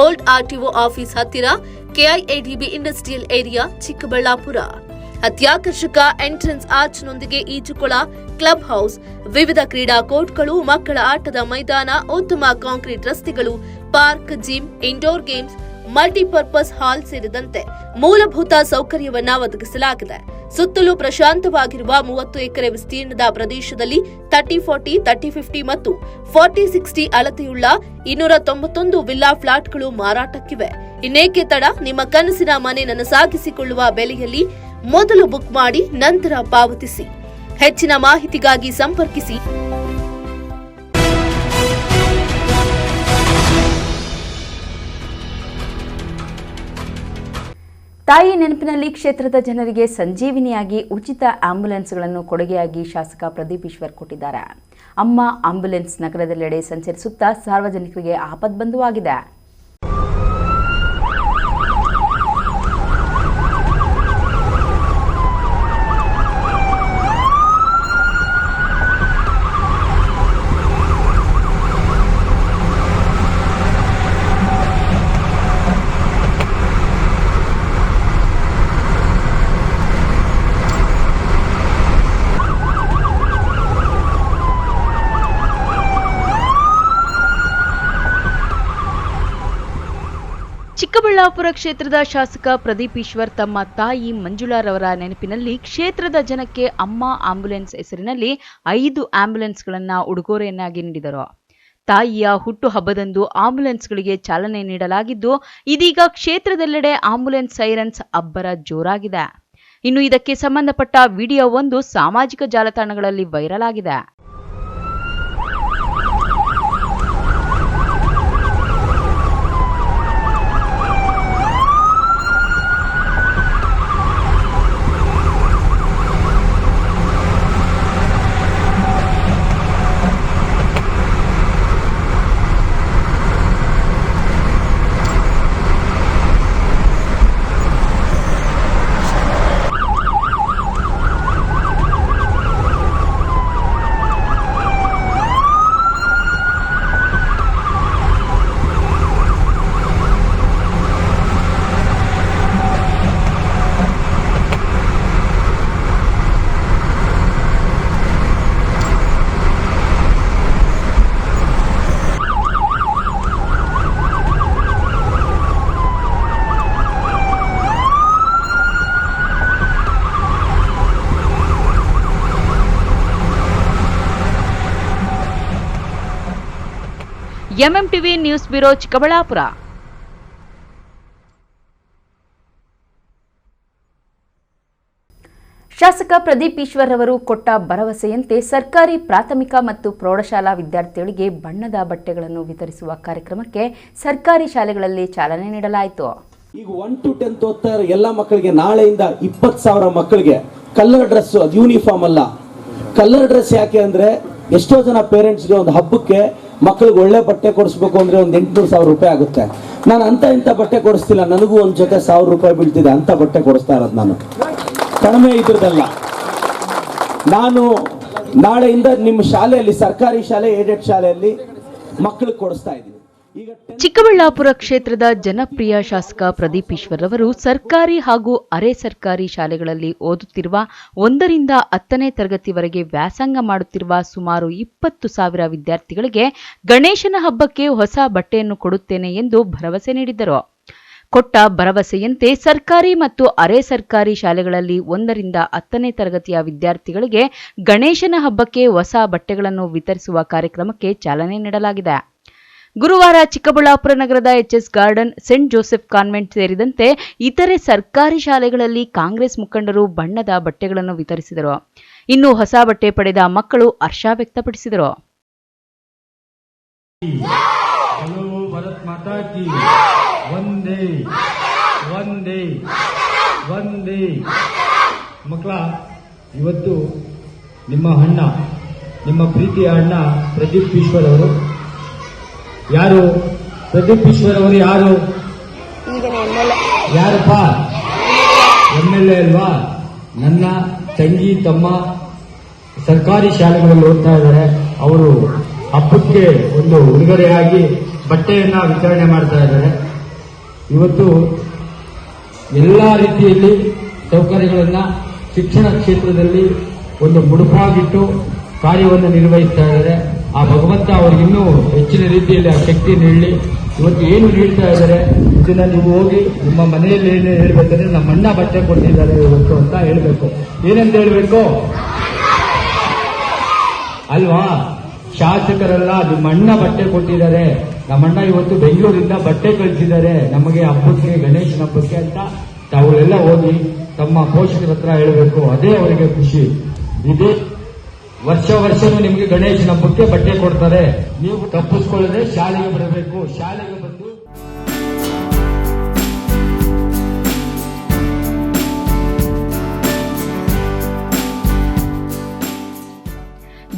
ಓಲ್ಡ್ ಆರ್ಟಿಒ ಆಫೀಸ್ ಹತ್ತಿರ, ಕೆಐಎಡಿಬಿ ಇಂಡಸ್ಟ್ರಿಯಲ್ ಏರಿಯಾ, ಚಿಕ್ಕಬಳ್ಳಾಪುರ. ಅತ್ಯಾಕರ್ಷಕ ಎಂಟ್ರೆನ್ಸ್ ಆರ್ಚ್ನೊಂದಿಗೆ ಈಜುಕೊಳ, ಕ್ಲಬ್ ಹೌಸ್, ವಿವಿಧ ಕ್ರೀಡಾ ಕೋರ್ಟ್ಗಳು, ಮಕ್ಕಳ ಆಟದ ಮೈದಾನ, ಉತ್ತಮ ಕಾಂಕ್ರೀಟ್ ರಸ್ತೆಗಳು, park, gym, indoor games, multipurpose hall ಸೇರಿದಂತೆ ಮೂಲಭೂತ ಸೌಕರ್ಯವನ್ನ ಒದಗಿಸಲಾಗಿದೆ. ಸುತ್ತಲೂ ಪ್ರಶಾಂತವಾಗಿರುವ 30 ಎಕರೆ ವಿಸ್ತೀರ್ಣದ ಪ್ರದೇಶದಲ್ಲಿ 30-40, 30-50 ಮತ್ತು 40-60 ಅಳತೆಯುಳ್ಳ 291 ವಿಲ್ಲಾ ಫ್ಲಾಟ್ಗಳು ಮಾರಾಟಕ್ಕಿವೆ. ಇನ್ನೇಕೆ ತಡ? ನಿಮ್ಮ ಕನಸಿನ ಮನೆ ನನಸಾಗಿಸಿಕೊಳ್ಳುವ ಬೆಲೆಯಲ್ಲಿ ಮೊದಲು ಬುಕ್ ಮಾಡಿ, ನಂತರ ಪಾವತಿಸಿ. ಹೆಚ್ಚಿನ ಮಾಹಿತಿಗಾಗಿ ಸಂಪರ್ಕಿಸಿ. ತಾಯಿ ನೆನಪಿನಲ್ಲಿ ಕ್ಷೇತ್ರದ ಜನರಿಗೆ ಸಂಜೀವಿನಿಯಾಗಿ ಉಚಿತ ಆಂಬ್ಯುಲೆನ್ಸ್ಗಳನ್ನು ಕೊಡುಗೆಯಾಗಿ ಶಾಸಕ ಪ್ರದೀಪ್ ಈಶ್ವರ್ ಕೊಟ್ಟಿದ್ದಾರೆ. ಅಮ್ಮ ಆಂಬ್ಯುಲೆನ್ಸ್ ನಗರದೆಲ್ಲೆಡೆ ಸಂಚರಿಸುತ್ತಾ ಸಾರ್ವಜನಿಕರಿಗೆ ಆಪದ್ಬಂಧುವಾಗಿದೆ. ಚಿಕ್ಕಬಳ್ಳಾಪುರ ಕ್ಷೇತ್ರದ ಶಾಸಕ ಪ್ರದೀಪ್ ಈಶ್ವರ್ ತಮ್ಮ ತಾಯಿ ಮಂಜುಳಾರವರ ನೆನಪಿನಲ್ಲಿ ಕ್ಷೇತ್ರದ ಜನಕ್ಕೆ ಅಮ್ಮ ಆಂಬ್ಯುಲೆನ್ಸ್ ಹೆಸರಿನಲ್ಲಿ 5 ಆಂಬ್ಯುಲೆನ್ಸ್ಗಳನ್ನು ಉಡುಗೊರೆಯನ್ನಾಗಿ ನೀಡಿದರು. ತಾಯಿಯ ಹುಟ್ಟುಹಬ್ಬದಂದು ಆಂಬ್ಯುಲೆನ್ಸ್ಗಳಿಗೆ ಚಾಲನೆ ನೀಡಲಾಗಿದ್ದು, ಇದೀಗ ಕ್ಷೇತ್ರದೆಲ್ಲೆಡೆ ಆಂಬ್ಯುಲೆನ್ಸ್ ಸೈರನ್ಸ್ ಅಬ್ಬರ ಜೋರಾಗಿದೆ. ಇನ್ನು ಇದಕ್ಕೆ ಸಂಬಂಧಪಟ್ಟ ವಿಡಿಯೋವೊಂದು ಸಾಮಾಜಿಕ ಜಾಲತಾಣಗಳಲ್ಲಿ ವೈರಲ್ ಆಗಿದೆ. MMTV news bureau Chikkaballapur. ಶಾಸಕ ಪ್ರದೀಪ್ ಈಶ್ವರ್ ಅವರು ಕೊಟ್ಟ ಭರವಸೆಯಂತೆ ಸರ್ಕಾರಿ ಪ್ರಾಥಮಿಕ ಮತ್ತು ಪ್ರೌಢಶಾಲಾ ವಿದ್ಯಾರ್ಥಿಗಳಿಗೆ ಬಣ್ಣದ ಬಟ್ಟೆಗಳನ್ನು ವಿತರಿಸುವ ಕಾರ್ಯಕ್ರಮಕ್ಕೆ ಸರ್ಕಾರಿ ಶಾಲೆಗಳಲ್ಲಿ ಚಾಲನೆ ನೀಡಲಾಯಿತು. ಈಗ 1 to 10 ಓದ್ತಾ ಇರೋ ಎಲ್ಲ ಮಕ್ಕಳಿಗೆ ನಾಳೆಯಿಂದ 20,000 ಮಕ್ಕಳಿಗೆ ಕಲರ್ ಡ್ರೆಸ್, ಅದು ಯೂನಿಫಾರ್ಮ್ ಅಲ್ಲ, ಕಲರ್ ಡ್ರೆಸ್. ಯಾಕೆ ಅಂದ್ರೆ ಎಷ್ಟೋ ಜನ ಪೇರೆಂಟ್ಸ್ಗೆ ಒಂದು ಹಬ್ಬಕ್ಕೆ ಮಕ್ಕಳಿಗೆ ಒಳ್ಳೆ ಬಟ್ಟೆ ಕೊಡಿಸ್ಬೇಕು ಅಂದ್ರೆ ಒಂದು 800,000 ರೂಪಾಯಿ ಆಗುತ್ತೆ. ನಾನು ಇಂಥ ಬಟ್ಟೆ ಕೊಡಿಸ್ತಿಲ್ಲ, ನನಗೂ ಒಂದು ಜೊತೆ 1,000 ರೂಪಾಯಿ ಬೀಳ್ತಿದೆ ಅಂತ ಬಟ್ಟೆ ಕೊಡಿಸ್ತಾ ಇರೋದು. ನಾನು ಕಡಿಮೆ ಇದ್ರದಲ್ಲ. ನಾನು ನಾಳೆಯಿಂದ ನಿಮ್ಮ ಶಾಲೆಯಲ್ಲಿ, ಸರ್ಕಾರಿ ಶಾಲೆ, ಏಡೆಡ್ ಶಾಲೆಯಲ್ಲಿ ಮಕ್ಕಳಿಗೆ ಕೊಡಿಸ್ತಾ ಇದ್ದೀನಿ. ಚಿಕ್ಕಬಳ್ಳಾಪುರ ಕ್ಷೇತ್ರದ ಜನಪ್ರಿಯ ಶಾಸಕ ಪ್ರದೀಪ್ ಈಶ್ವರ್ ಅವರು ಸರ್ಕಾರಿ ಹಾಗೂ ಅರೆ ಸರ್ಕಾರಿ ಶಾಲೆಗಳಲ್ಲಿ ಓದುತ್ತಿರುವ 1 ರಿಂದ 10ನೇ ತರಗತಿವರೆಗೆ ವ್ಯಾಸಂಗ ಮಾಡುತ್ತಿರುವ ಸುಮಾರು 20,000 ವಿದ್ಯಾರ್ಥಿಗಳಿಗೆ ಗಣೇಶನ ಹಬ್ಬಕ್ಕೆ ಹೊಸ ಬಟ್ಟೆಯನ್ನು ಕೊಡುತ್ತೇನೆ ಎಂದು ಭರವಸೆ ನೀಡಿದ್ದರು. ಕೊಟ್ಟ ಭರವಸೆಯಂತೆ ಸರ್ಕಾರಿ ಮತ್ತು ಅರೆ ಸರ್ಕಾರಿ ಶಾಲೆಗಳಲ್ಲಿ 1 ರಿಂದ 10ನೇ ತರಗತಿಯ ವಿದ್ಯಾರ್ಥಿಗಳಿಗೆ ಗಣೇಶನ ಹಬ್ಬಕ್ಕೆ ಹೊಸ ಬಟ್ಟೆಗಳನ್ನು ವಿತರಿಸುವ ಕಾರ್ಯಕ್ರಮಕ್ಕೆ ಚಾಲನೆ ನೀಡಲಾಗಿದೆ. ಗುರುವಾರ ಚಿಕ್ಕಬಳ್ಳಾಪುರ ನಗರದ H S garden, saint Joseph convent ಸೇರಿದಂತೆ ಇತರೆ ಸರ್ಕಾರಿ ಶಾಲೆಗಳಲ್ಲಿ ಕಾಂಗ್ರೆಸ್ ಮುಖಂಡರು ಬಣ್ಣದ ಬಟ್ಟೆಗಳನ್ನು ವಿತರಿಸಿದರು. ಇನ್ನು ಹೊಸ ಬಟ್ಟೆ ಪಡೆದ ಮಕ್ಕಳು ಹರ್ಷ ವ್ಯಕ್ತಪಡಿಸಿದರು. ಮಕ್ಕಳ, ಇವತ್ತು ನಿಮ್ಮ ಅಣ್ಣ, ನಿಮ್ಮ ಪ್ರೀತಿಯ ಅಣ್ಣ ಪ್ರದೀಪ್ ಈಶ್ವರ್ ಅವರು ಯಾರು? ಪ್ರದೀಪ್ ಈಶ್ವರ್ ಅವರು ಯಾರು? ಯಾರಪ್ಪ? MLA ಅಲ್ವಾ? ನನ್ನ ತಂಗಿ ತಮ್ಮ ಸರ್ಕಾರಿ ಶಾಲೆಗಳಲ್ಲಿ ಓದ್ತಾ ಇದ್ದಾರೆ. ಅವರು ಹಬ್ಬಕ್ಕೆ ಒಂದು ಉಡುಗೊರೆಯಾಗಿ ಬಟ್ಟೆಯನ್ನ ವಿತರಣೆ ಮಾಡ್ತಾ ಇದ್ದಾರೆ. ಇವತ್ತು ಎಲ್ಲಾ ರೀತಿಯಲ್ಲಿ ಸೌಕರ್ಯಗಳನ್ನ ಶಿಕ್ಷಣ ಕ್ಷೇತ್ರದಲ್ಲಿ ಒಂದು ಮುಡುಪಾಗಿಟ್ಟು ಕಾರ್ಯವನ್ನು ನಿರ್ವಹಿಸ್ತಾ ಇದ್ದಾರೆ. ಆ ಭಗವಂತ ಅವ್ರಿಗಿನ್ನೂ ಹೆಚ್ಚಿನ ರೀತಿಯಲ್ಲಿ ಆ ಶಕ್ತಿ ನೀಡಲಿ. ಇವತ್ತು ಏನು ನೀಡ್ತಾ ಇದ್ದಾರೆ ಇದನ್ನ ನೀವು ಹೋಗಿ ನಿಮ್ಮ ಮನೆಯಲ್ಲಿ ಏನು ಹೇಳ್ಬೇಕಂದ್ರೆ, ನಮ್ಮ ಅಣ್ಣ ಬಟ್ಟೆ ಕೊಟ್ಟಿದ್ದಾರೆ ಇವತ್ತು ಅಂತ ಹೇಳ್ಬೇಕು. ಏನಂತ ಹೇಳ್ಬೇಕು ಅಲ್ವಾ? ಶಾಸಕರೆಲ್ಲ ನಿಮ್ಮ ಅಣ್ಣ ಬಟ್ಟೆ ಕೊಟ್ಟಿದ್ದಾರೆ, ನಮ್ಮಣ್ಣ ಇವತ್ತು ಬೆಂಗಳೂರಿಂದ ಬಟ್ಟೆ ಕಳಿಸಿದ್ದಾರೆ ನಮಗೆ ಹಬ್ಬಕ್ಕೆ, ಗಣೇಶನ ಹಬ್ಬಕ್ಕೆ ಅಂತ ತಾವುಗಳೆಲ್ಲ ಹೋಗಿ ತಮ್ಮ ಪೋಷಕರ ಹತ್ರ ಹೇಳಬೇಕು. ಅದೇ ಅವರಿಗೆ ಖುಷಿ. ಇದೇ ವರ್ಷನೂ ನಿಮಗೆ ಗಣೇಶನ ಹಬ್ಬಕ್ಕೆ ಬಟ್ಟೆ ಕೊಡ್ತಾರೆ. ನೀವು ತಪ್ಪಿಸ್ಕೊಳ್ಳದೆ ಶಾಲೆಗೆ ಬರಬೇಕು. ಶಾಲೆಗೆ ಬಂದು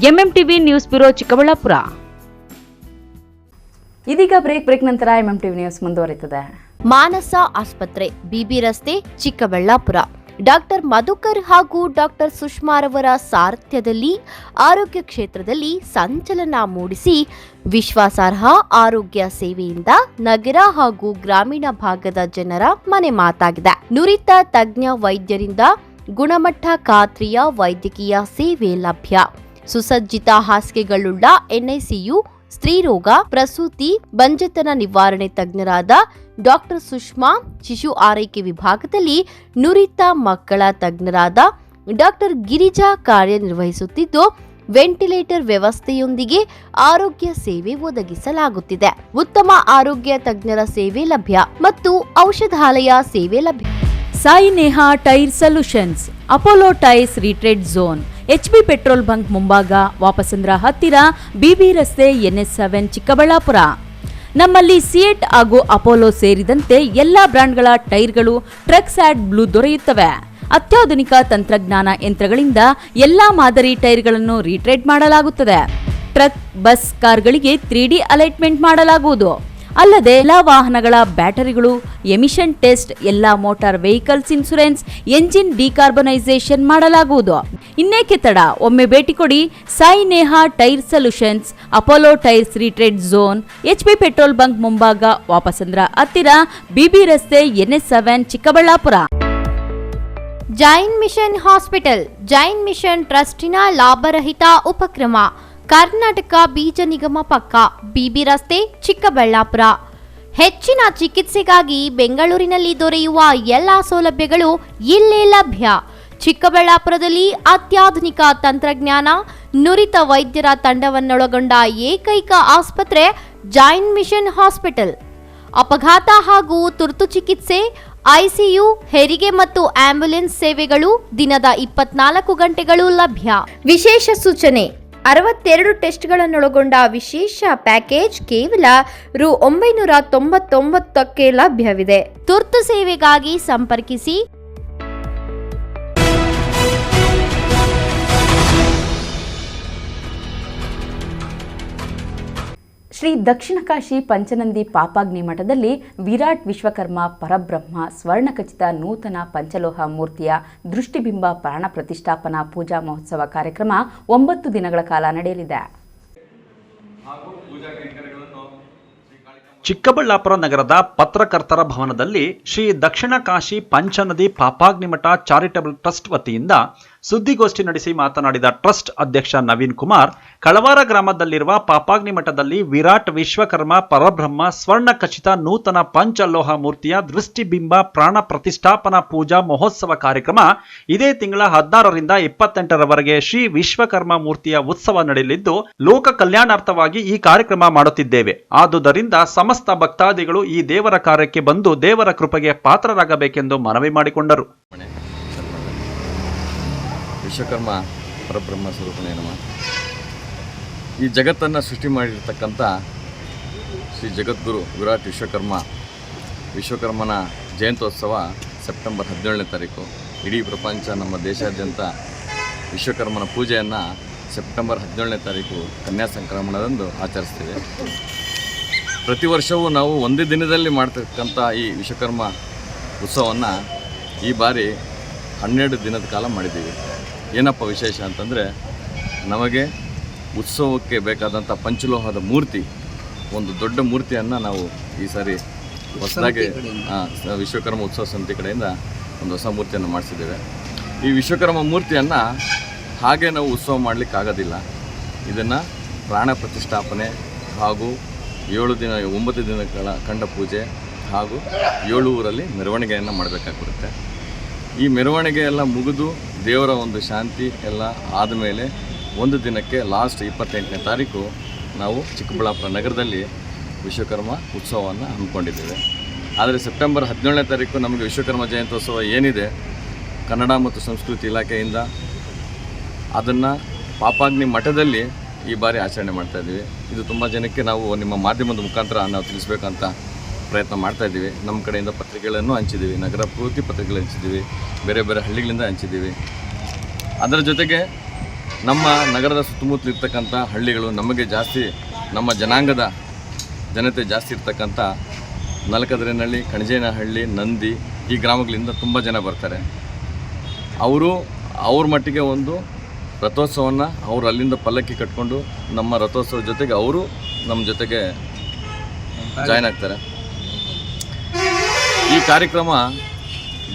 ಎಂಎಂಟಿವಿ ನ್ಯೂಸ್ ಬ್ಯೂರೋ ಚಿಕ್ಕಬಳ್ಳಾಪುರ. ಇದೀಗ ಬ್ರೇಕ್ ನಂತರ ಎಂಎಂಟಿವಿ ನ್ಯೂಸ್ ಮುಂದುವರಿಯುತ್ತದೆ. ಮಾನಸ ಆಸ್ಪತ್ರೆ, ಬಿಬಿ ರಸ್ತೆ, ಚಿಕ್ಕಬಳ್ಳಾಪುರ. ಡಾಕ್ಟರ್ ಮಧುಕರ್ ಹಾಗೂ ಡಾಕ್ಟರ್ ಸುಷ್ಮಾರವರ ಸಾರಥ್ಯದಲ್ಲಿ ಆರೋಗ್ಯ ಕ್ಷೇತ್ರದಲ್ಲಿ ಸಂಚಲನ ಮೂಡಿಸಿ ವಿಶ್ವಾಸಾರ್ಹ ಆರೋಗ್ಯ ಸೇವೆಯಿಂದ ನಗರ ಹಾಗೂ ಗ್ರಾಮೀಣ ಭಾಗದ ಜನರ ಮನೆ ಮಾತಾಗಿದೆ. ನುರಿತ ತಜ್ಞ ವೈದ್ಯರಿಂದ ಗುಣಮಟ್ಟ ಖಾತ್ರಿಯ ವೈದ್ಯಕೀಯ ಸೇವೆ ಲಭ್ಯ. ಸುಸಜ್ಜಿತ ಹಾಸಿಗೆಗಳುಳ್ಳ ಎನ್ಐಸಿಯು, ಸ್ತ್ರೀರೋಗ, ಪ್ರಸೂತಿ, ಬಂಜೆತನ ನಿವಾರಣೆ ತಜ್ಞರಾದ ಡಾಕ್ಟರ್ ಸುಷ್ಮಾ, ಶಿಶು ಆರೈಕೆ ವಿಭಾಗದಲ್ಲಿ ನುರಿತ ಮಕ್ಕಳ ತಜ್ಞರಾದ ಡಾಕ್ಟರ್ ಗಿರಿಜಾ ಕಾರ್ಯನಿರ್ವಹಿಸುತ್ತಿದ್ದು, ವೆಂಟಿಲೇಟರ್ ವ್ಯವಸ್ಥೆಯೊಂದಿಗೆ ಆರೋಗ್ಯ ಸೇವೆ ಒದಗಿಸಲಾಗುತ್ತಿದೆ. ಉತ್ತಮ ಆರೋಗ್ಯ ತಜ್ಞರ ಸೇವೆ ಲಭ್ಯ ಮತ್ತು ಔಷಧಾಲಯ ಸೇವೆ ಲಭ್ಯ. Sai Neha tyre solutions, Apollo tyres retread zone, HB petrol bunk ಮುಂಭಾಗ, ವಾಪಸಂದ್ರ ಹತ್ತಿರ, ಬಿಬಿ ರಸ್ತೆ, NS7 ಚಿಕ್ಕಬಳ್ಳಾಪುರ. ನಮ್ಮಲ್ಲಿ ಸಿಯೆಟ್ ಹಾಗೂ ಅಪೋಲೋ ಸೇರಿದಂತೆ ಎಲ್ಲಾ ಬ್ರಾಂಡ್ಗಳ ಟೈರ್ಗಳು ಟ್ರಕ್ಸ್ ಆಡ್ ಬ್ಲೂ ದೊರೆಯುತ್ತವೆ. ಅತ್ಯಾಧುನಿಕ ತಂತ್ರಜ್ಞಾನ ಯಂತ್ರಗಳಿಂದ ಎಲ್ಲಾ ಮಾದರಿ ಟೈರ್ಗಳನ್ನು ರೀಟ್ರೇಡ್ ಮಾಡಲಾಗುತ್ತದೆ. ಟ್ರಕ್, ಬಸ್, ಕಾರ್ಗಳಿಗೆ 3D ಅಲೈಟ್ಮೆಂಟ್ ಮಾಡಲಾಗುವುದು. ಅಲ್ಲದೆ ಎಲ್ಲಾ ವಾಹನಗಳ ಬ್ಯಾಟರಿಗಳು ಎಮಿಷನ್ ಟೆಸ್ಟ್, ಎಲ್ಲಾ motor vehicles insurance, engine decarbonisation ಮಾಡಲಾಗುವುದು. ಇನ್ನೇಕೆ ತಡ, ಒಮ್ಮೆ ಭೇಟಿ ಕೊಡಿ. Sai Neha tyre solutions, Apollo tyres retread zone, HB petrol bunk ಮುಂಭಾಗ, ವಾಪಸಂದ್ರ ಹತ್ತಿರ, ಬಿಬಿ ರಸ್ತೆ, NS7 Chikkaballapura. Jain mission hospital, Jain mission ಟ್ರಸ್ಟಿನ ಲಾಭರಹಿತ ಉಪಕ್ರಮ, ಕರ್ನಾಟಕ ಬೀಜ ನಿಗಮ ಪಕ್ಕ, ಬಿಬಿ ರಸ್ತೆ, ಚಿಕ್ಕಬಳ್ಳಾಪುರ. ಹೆಚ್ಚಿನ ಚಿಕಿತ್ಸೆಗಾಗಿ ಬೆಂಗಳೂರಿನಲ್ಲಿ ದೊರೆಯುವ ಎಲ್ಲಾ ಸೌಲಭ್ಯಗಳು ಇಲ್ಲೇ ಲಭ್ಯ. ಚಿಕ್ಕಬಳ್ಳಾಪುರದಲ್ಲಿ ಅತ್ಯಾಧುನಿಕ ತಂತ್ರಜ್ಞಾನ, ನುರಿತ ವೈದ್ಯರ ತಂಡವನ್ನೊಳಗೊಂಡ ಏಕೈಕ ಆಸ್ಪತ್ರೆ ಜೈನ್ ಮಿಷನ್ ಹಾಸ್ಪಿಟಲ್. ಅಪಘಾತ ಹಾಗೂ ತುರ್ತು ಚಿಕಿತ್ಸೆ, ಐಸಿಯು, ಹೆರಿಗೆ ಮತ್ತು ಆಂಬ್ಯುಲೆನ್ಸ್ ಸೇವೆಗಳು ದಿನದ 24 ಗಂಟೆಗಳು ಲಭ್ಯ. ವಿಶೇಷ ಸೂಚನೆ: 62 ಟೆಸ್ಟ್ಗಳನ್ನೊಳಗೊಂಡ ವಿಶೇಷ ಪ್ಯಾಕೇಜ್ ಕೇವಲ ರು. 999ಕ್ಕೆ ಲಭ್ಯವಿದೆ. ತುರ್ತು ಸೇವೆಗಾಗಿ ಸಂಪರ್ಕಿಸಿ. ಶ್ರೀ ದಕ್ಷಿಣ ಕಾಶಿ ಪಂಚನಂದಿ ಪಾಪಾಗ್ನಿ ಮಠದಲ್ಲಿ ವಿರಾಟ್ ವಿಶ್ವಕರ್ಮ ಪರಬ್ರಹ್ಮ ಸ್ವರ್ಣಖಚಿತ ನೂತನ ಪಂಚಲೋಹ ಮೂರ್ತಿಯ ದೃಷ್ಟಿಬಿಂಬ ಪ್ರಾಣ ಪ್ರತಿಷ್ಠಾಪನಾ ಪೂಜಾ ಮಹೋತ್ಸವ ಕಾರ್ಯಕ್ರಮ 9 ದಿನಗಳ ಕಾಲ ನಡೆಯಲಿದೆ. ಚಿಕ್ಕಬಳ್ಳಾಪುರ ನಗರದ ಪತ್ರಕರ್ತರ ಭವನದಲ್ಲಿ ಶ್ರೀ ದಕ್ಷಿಣ ಕಾಶಿ ಪಂಚನದಿ ಪಾಪಾಗ್ನಿಮಠ ಚಾರಿಟಬಲ್ ಟ್ರಸ್ಟ್ ವತಿಯಿಂದ ಸುದ್ದಿಗೋಷ್ಠಿ ನಡೆಸಿ ಮಾತನಾಡಿದ ಟ್ರಸ್ಟ್ ಅಧ್ಯಕ್ಷ ನವೀನ್ ಕುಮಾರ್, ಕಳವಾರ ಗ್ರಾಮದಲ್ಲಿರುವ ಪಾಪಾಗ್ನಿಮಠದಲ್ಲಿ ವಿರಾಟ್ ವಿಶ್ವಕರ್ಮ ಪರಬ್ರಹ್ಮ ಸ್ವರ್ಣ ಖಚಿತ ನೂತನ ಪಂಚಲೋಹ ಮೂರ್ತಿಯ ದೃಷ್ಟಿಬಿಂಬ ಪ್ರಾಣ ಪ್ರತಿಷ್ಠಾಪನಾ ಪೂಜಾ ಮಹೋತ್ಸವ ಕಾರ್ಯಕ್ರಮ ಇದೇ ತಿಂಗಳ 16ರಿಂದ 28ರವರೆಗೆ ಶ್ರೀ ವಿಶ್ವಕರ್ಮ ಮೂರ್ತಿಯ ಉತ್ಸವ ನಡೆಯಲಿದ್ದು, ಲೋಕ ಕಲ್ಯಾಣಾರ್ಥವಾಗಿ ಈ ಕಾರ್ಯಕ್ರಮ ಮಾಡುತ್ತಿದ್ದೇವೆ. ಆದುದರಿಂದ ಸಮಸ್ತ ಭಕ್ತಾದಿಗಳು ಈ ದೇವರ ಕಾರ್ಯಕ್ಕೆ ಬಂದು ದೇವರ ಕೃಪೆಗೆ ಪಾತ್ರರಾಗಬೇಕೆಂದು ಮನವಿ ಮಾಡಿಕೊಂಡರು. ವಿಶ್ವಕರ್ಮ ಪರಬ್ರಹ್ಮ ಸ್ವರೂಪನೇ ನಮಃ. ಈ ಜಗತ್ತನ್ನು ಸೃಷ್ಟಿ ಮಾಡಿರ್ತಕ್ಕಂಥ ಶ್ರೀ ಜಗದ್ಗುರು ವಿರಾಟ್ ವಿಶ್ವಕರ್ಮನ ಜಯಂತ್ಯೋತ್ಸವ ಸೆಪ್ಟೆಂಬರ್ 17ನೇ ತಾರೀಕು. ಇಡೀ ಪ್ರಪಂಚ, ನಮ್ಮ ದೇಶಾದ್ಯಂತ ವಿಶ್ವಕರ್ಮನ ಪೂಜೆಯನ್ನು ಸೆಪ್ಟೆಂಬರ್ 17ನೇ ತಾರೀಕು ಕನ್ಯಾ ಸಂಕ್ರಮಣದಂದು ಆಚರಿಸ್ತೀವಿ. ಪ್ರತಿ ವರ್ಷವೂ ನಾವು ಒಂದೇ ದಿನದಲ್ಲಿ ಮಾಡ್ತಕ್ಕಂಥ ಈ ವಿಶ್ವಕರ್ಮ ಉತ್ಸವವನ್ನು ಈ ಬಾರಿ 12 ದಿನದ ಕಾಲ ಮಾಡಿದ್ದೀವಿ. ಏನಪ್ಪ ವಿಶೇಷ ಅಂತಂದರೆ, ನಮಗೆ ಉತ್ಸವಕ್ಕೆ ಬೇಕಾದಂಥ ಪಂಚಲೋಹದ ಮೂರ್ತಿ, ಒಂದು ದೊಡ್ಡ ಮೂರ್ತಿಯನ್ನು ನಾವು ಈ ಸಾರಿ ಹೊಸದಾಗಿ ವಿಶ್ವಕರ್ಮ ಉತ್ಸವ ಸಮಿತಿ ಕಡೆಯಿಂದ ಒಂದು ಹೊಸ ಮೂರ್ತಿಯನ್ನು ಮಾಡಿಸಿದ್ದೇವೆ. ಈ ವಿಶ್ವಕರ್ಮ ಮೂರ್ತಿಯನ್ನು ಹಾಗೆ ನಾವು ಉತ್ಸವ ಮಾಡಲಿಕ್ಕಾಗೋದಿಲ್ಲ. ಇದನ್ನು ಪ್ರಾಣ ಪ್ರತಿಷ್ಠಾಪನೆ ಹಾಗೂ 9 ದಿನಗಳ ಖಂಡ ಪೂಜೆ ಹಾಗೂ 7 ಊರಲ್ಲಿ ಮೆರವಣಿಗೆಯನ್ನು ಮಾಡಬೇಕಾಗಿರುತ್ತೆ. ಈ ಮೆರವಣಿಗೆ ಎಲ್ಲ ಮುಗಿದು ದೇವರ ಒಂದು ಶಾಂತಿ ಎಲ್ಲ ಆದಮೇಲೆ ಒಂದು ದಿನಕ್ಕೆ ಲಾಸ್ಟ್ 28ನೇ ತಾರೀಕು ನಾವು ಚಿಕ್ಕಬಳ್ಳಾಪುರ ನಗರದಲ್ಲಿ ವಿಶ್ವಕರ್ಮ ಉತ್ಸವವನ್ನು ಹಮ್ಮಿಕೊಂಡಿದ್ದೇವೆ. ಆದರೆ ಸೆಪ್ಟೆಂಬರ್ 17ನೇ ತಾರೀಕು ನಮಗೆ ವಿಶ್ವಕರ್ಮ ಜಯಂತ್ಯೋತ್ಸವ ಏನಿದೆ, ಕನ್ನಡ ಮತ್ತು ಸಂಸ್ಕೃತಿ ಇಲಾಖೆಯಿಂದ ಅದನ್ನು ಪಾಪಾಗ್ನಿ ಮಠದಲ್ಲಿ ಈ ಬಾರಿ ಆಚರಣೆ ಮಾಡ್ತಾಯಿದ್ದೀವಿ. ಇದು ತುಂಬ ಜನಕ್ಕೆ ನಾವು ನಿಮ್ಮ ಮಾಧ್ಯಮದ ಮುಖಾಂತರ ನಾವು ತಿಳಿಸ್ಬೇಕಂತ ಪ್ರಯತ್ನ ಮಾಡ್ತಾಯಿದ್ದೀವಿ. ನಮ್ಮ ಕಡೆಯಿಂದ ಪತ್ರಿಕೆಗಳನ್ನು ಹಂಚಿದ್ದೀವಿ, ನಗರ ಪೂರ್ತಿ ಪತ್ರಿಕೆಗಳು ಹಂಚಿದ್ದೀವಿ, ಬೇರೆ ಬೇರೆ ಹಳ್ಳಿಗಳಿಂದ ಹಂಚಿದ್ದೀವಿ. ಅದರ ಜೊತೆಗೆ ನಮ್ಮ ನಗರದ ಸುತ್ತಮುತ್ತಲು ಇರ್ತಕ್ಕಂಥ ಹಳ್ಳಿಗಳು ನಮಗೆ ಜಾಸ್ತಿ ನಮ್ಮ ಜನಾಂಗದ ಜನತೆ ಜಾಸ್ತಿ ಇರ್ತಕ್ಕಂಥ ನಲಕದರಿನಹಳ್ಳಿ, ಕಣಜೇನಹಳ್ಳಿ, ನಂದಿ ಈ ಗ್ರಾಮಗಳಿಂದ ತುಂಬ ಜನ ಬರ್ತಾರೆ. ಅವ್ರ ಮಟ್ಟಿಗೆ ಒಂದು ರಥೋತ್ಸವವನ್ನು ಅವರು ಅಲ್ಲಿಂದ ಪಲ್ಲಕ್ಕಿ ಕಟ್ಕೊಂಡು ನಮ್ಮ ರಥೋತ್ಸವ ಜೊತೆಗೆ ಅವರು ನಮ್ಮ ಜೊತೆಗೆ ಜಾಯ್ನ್ ಆಗ್ತಾರೆ. ಈ ಕಾರ್ಯಕ್ರಮ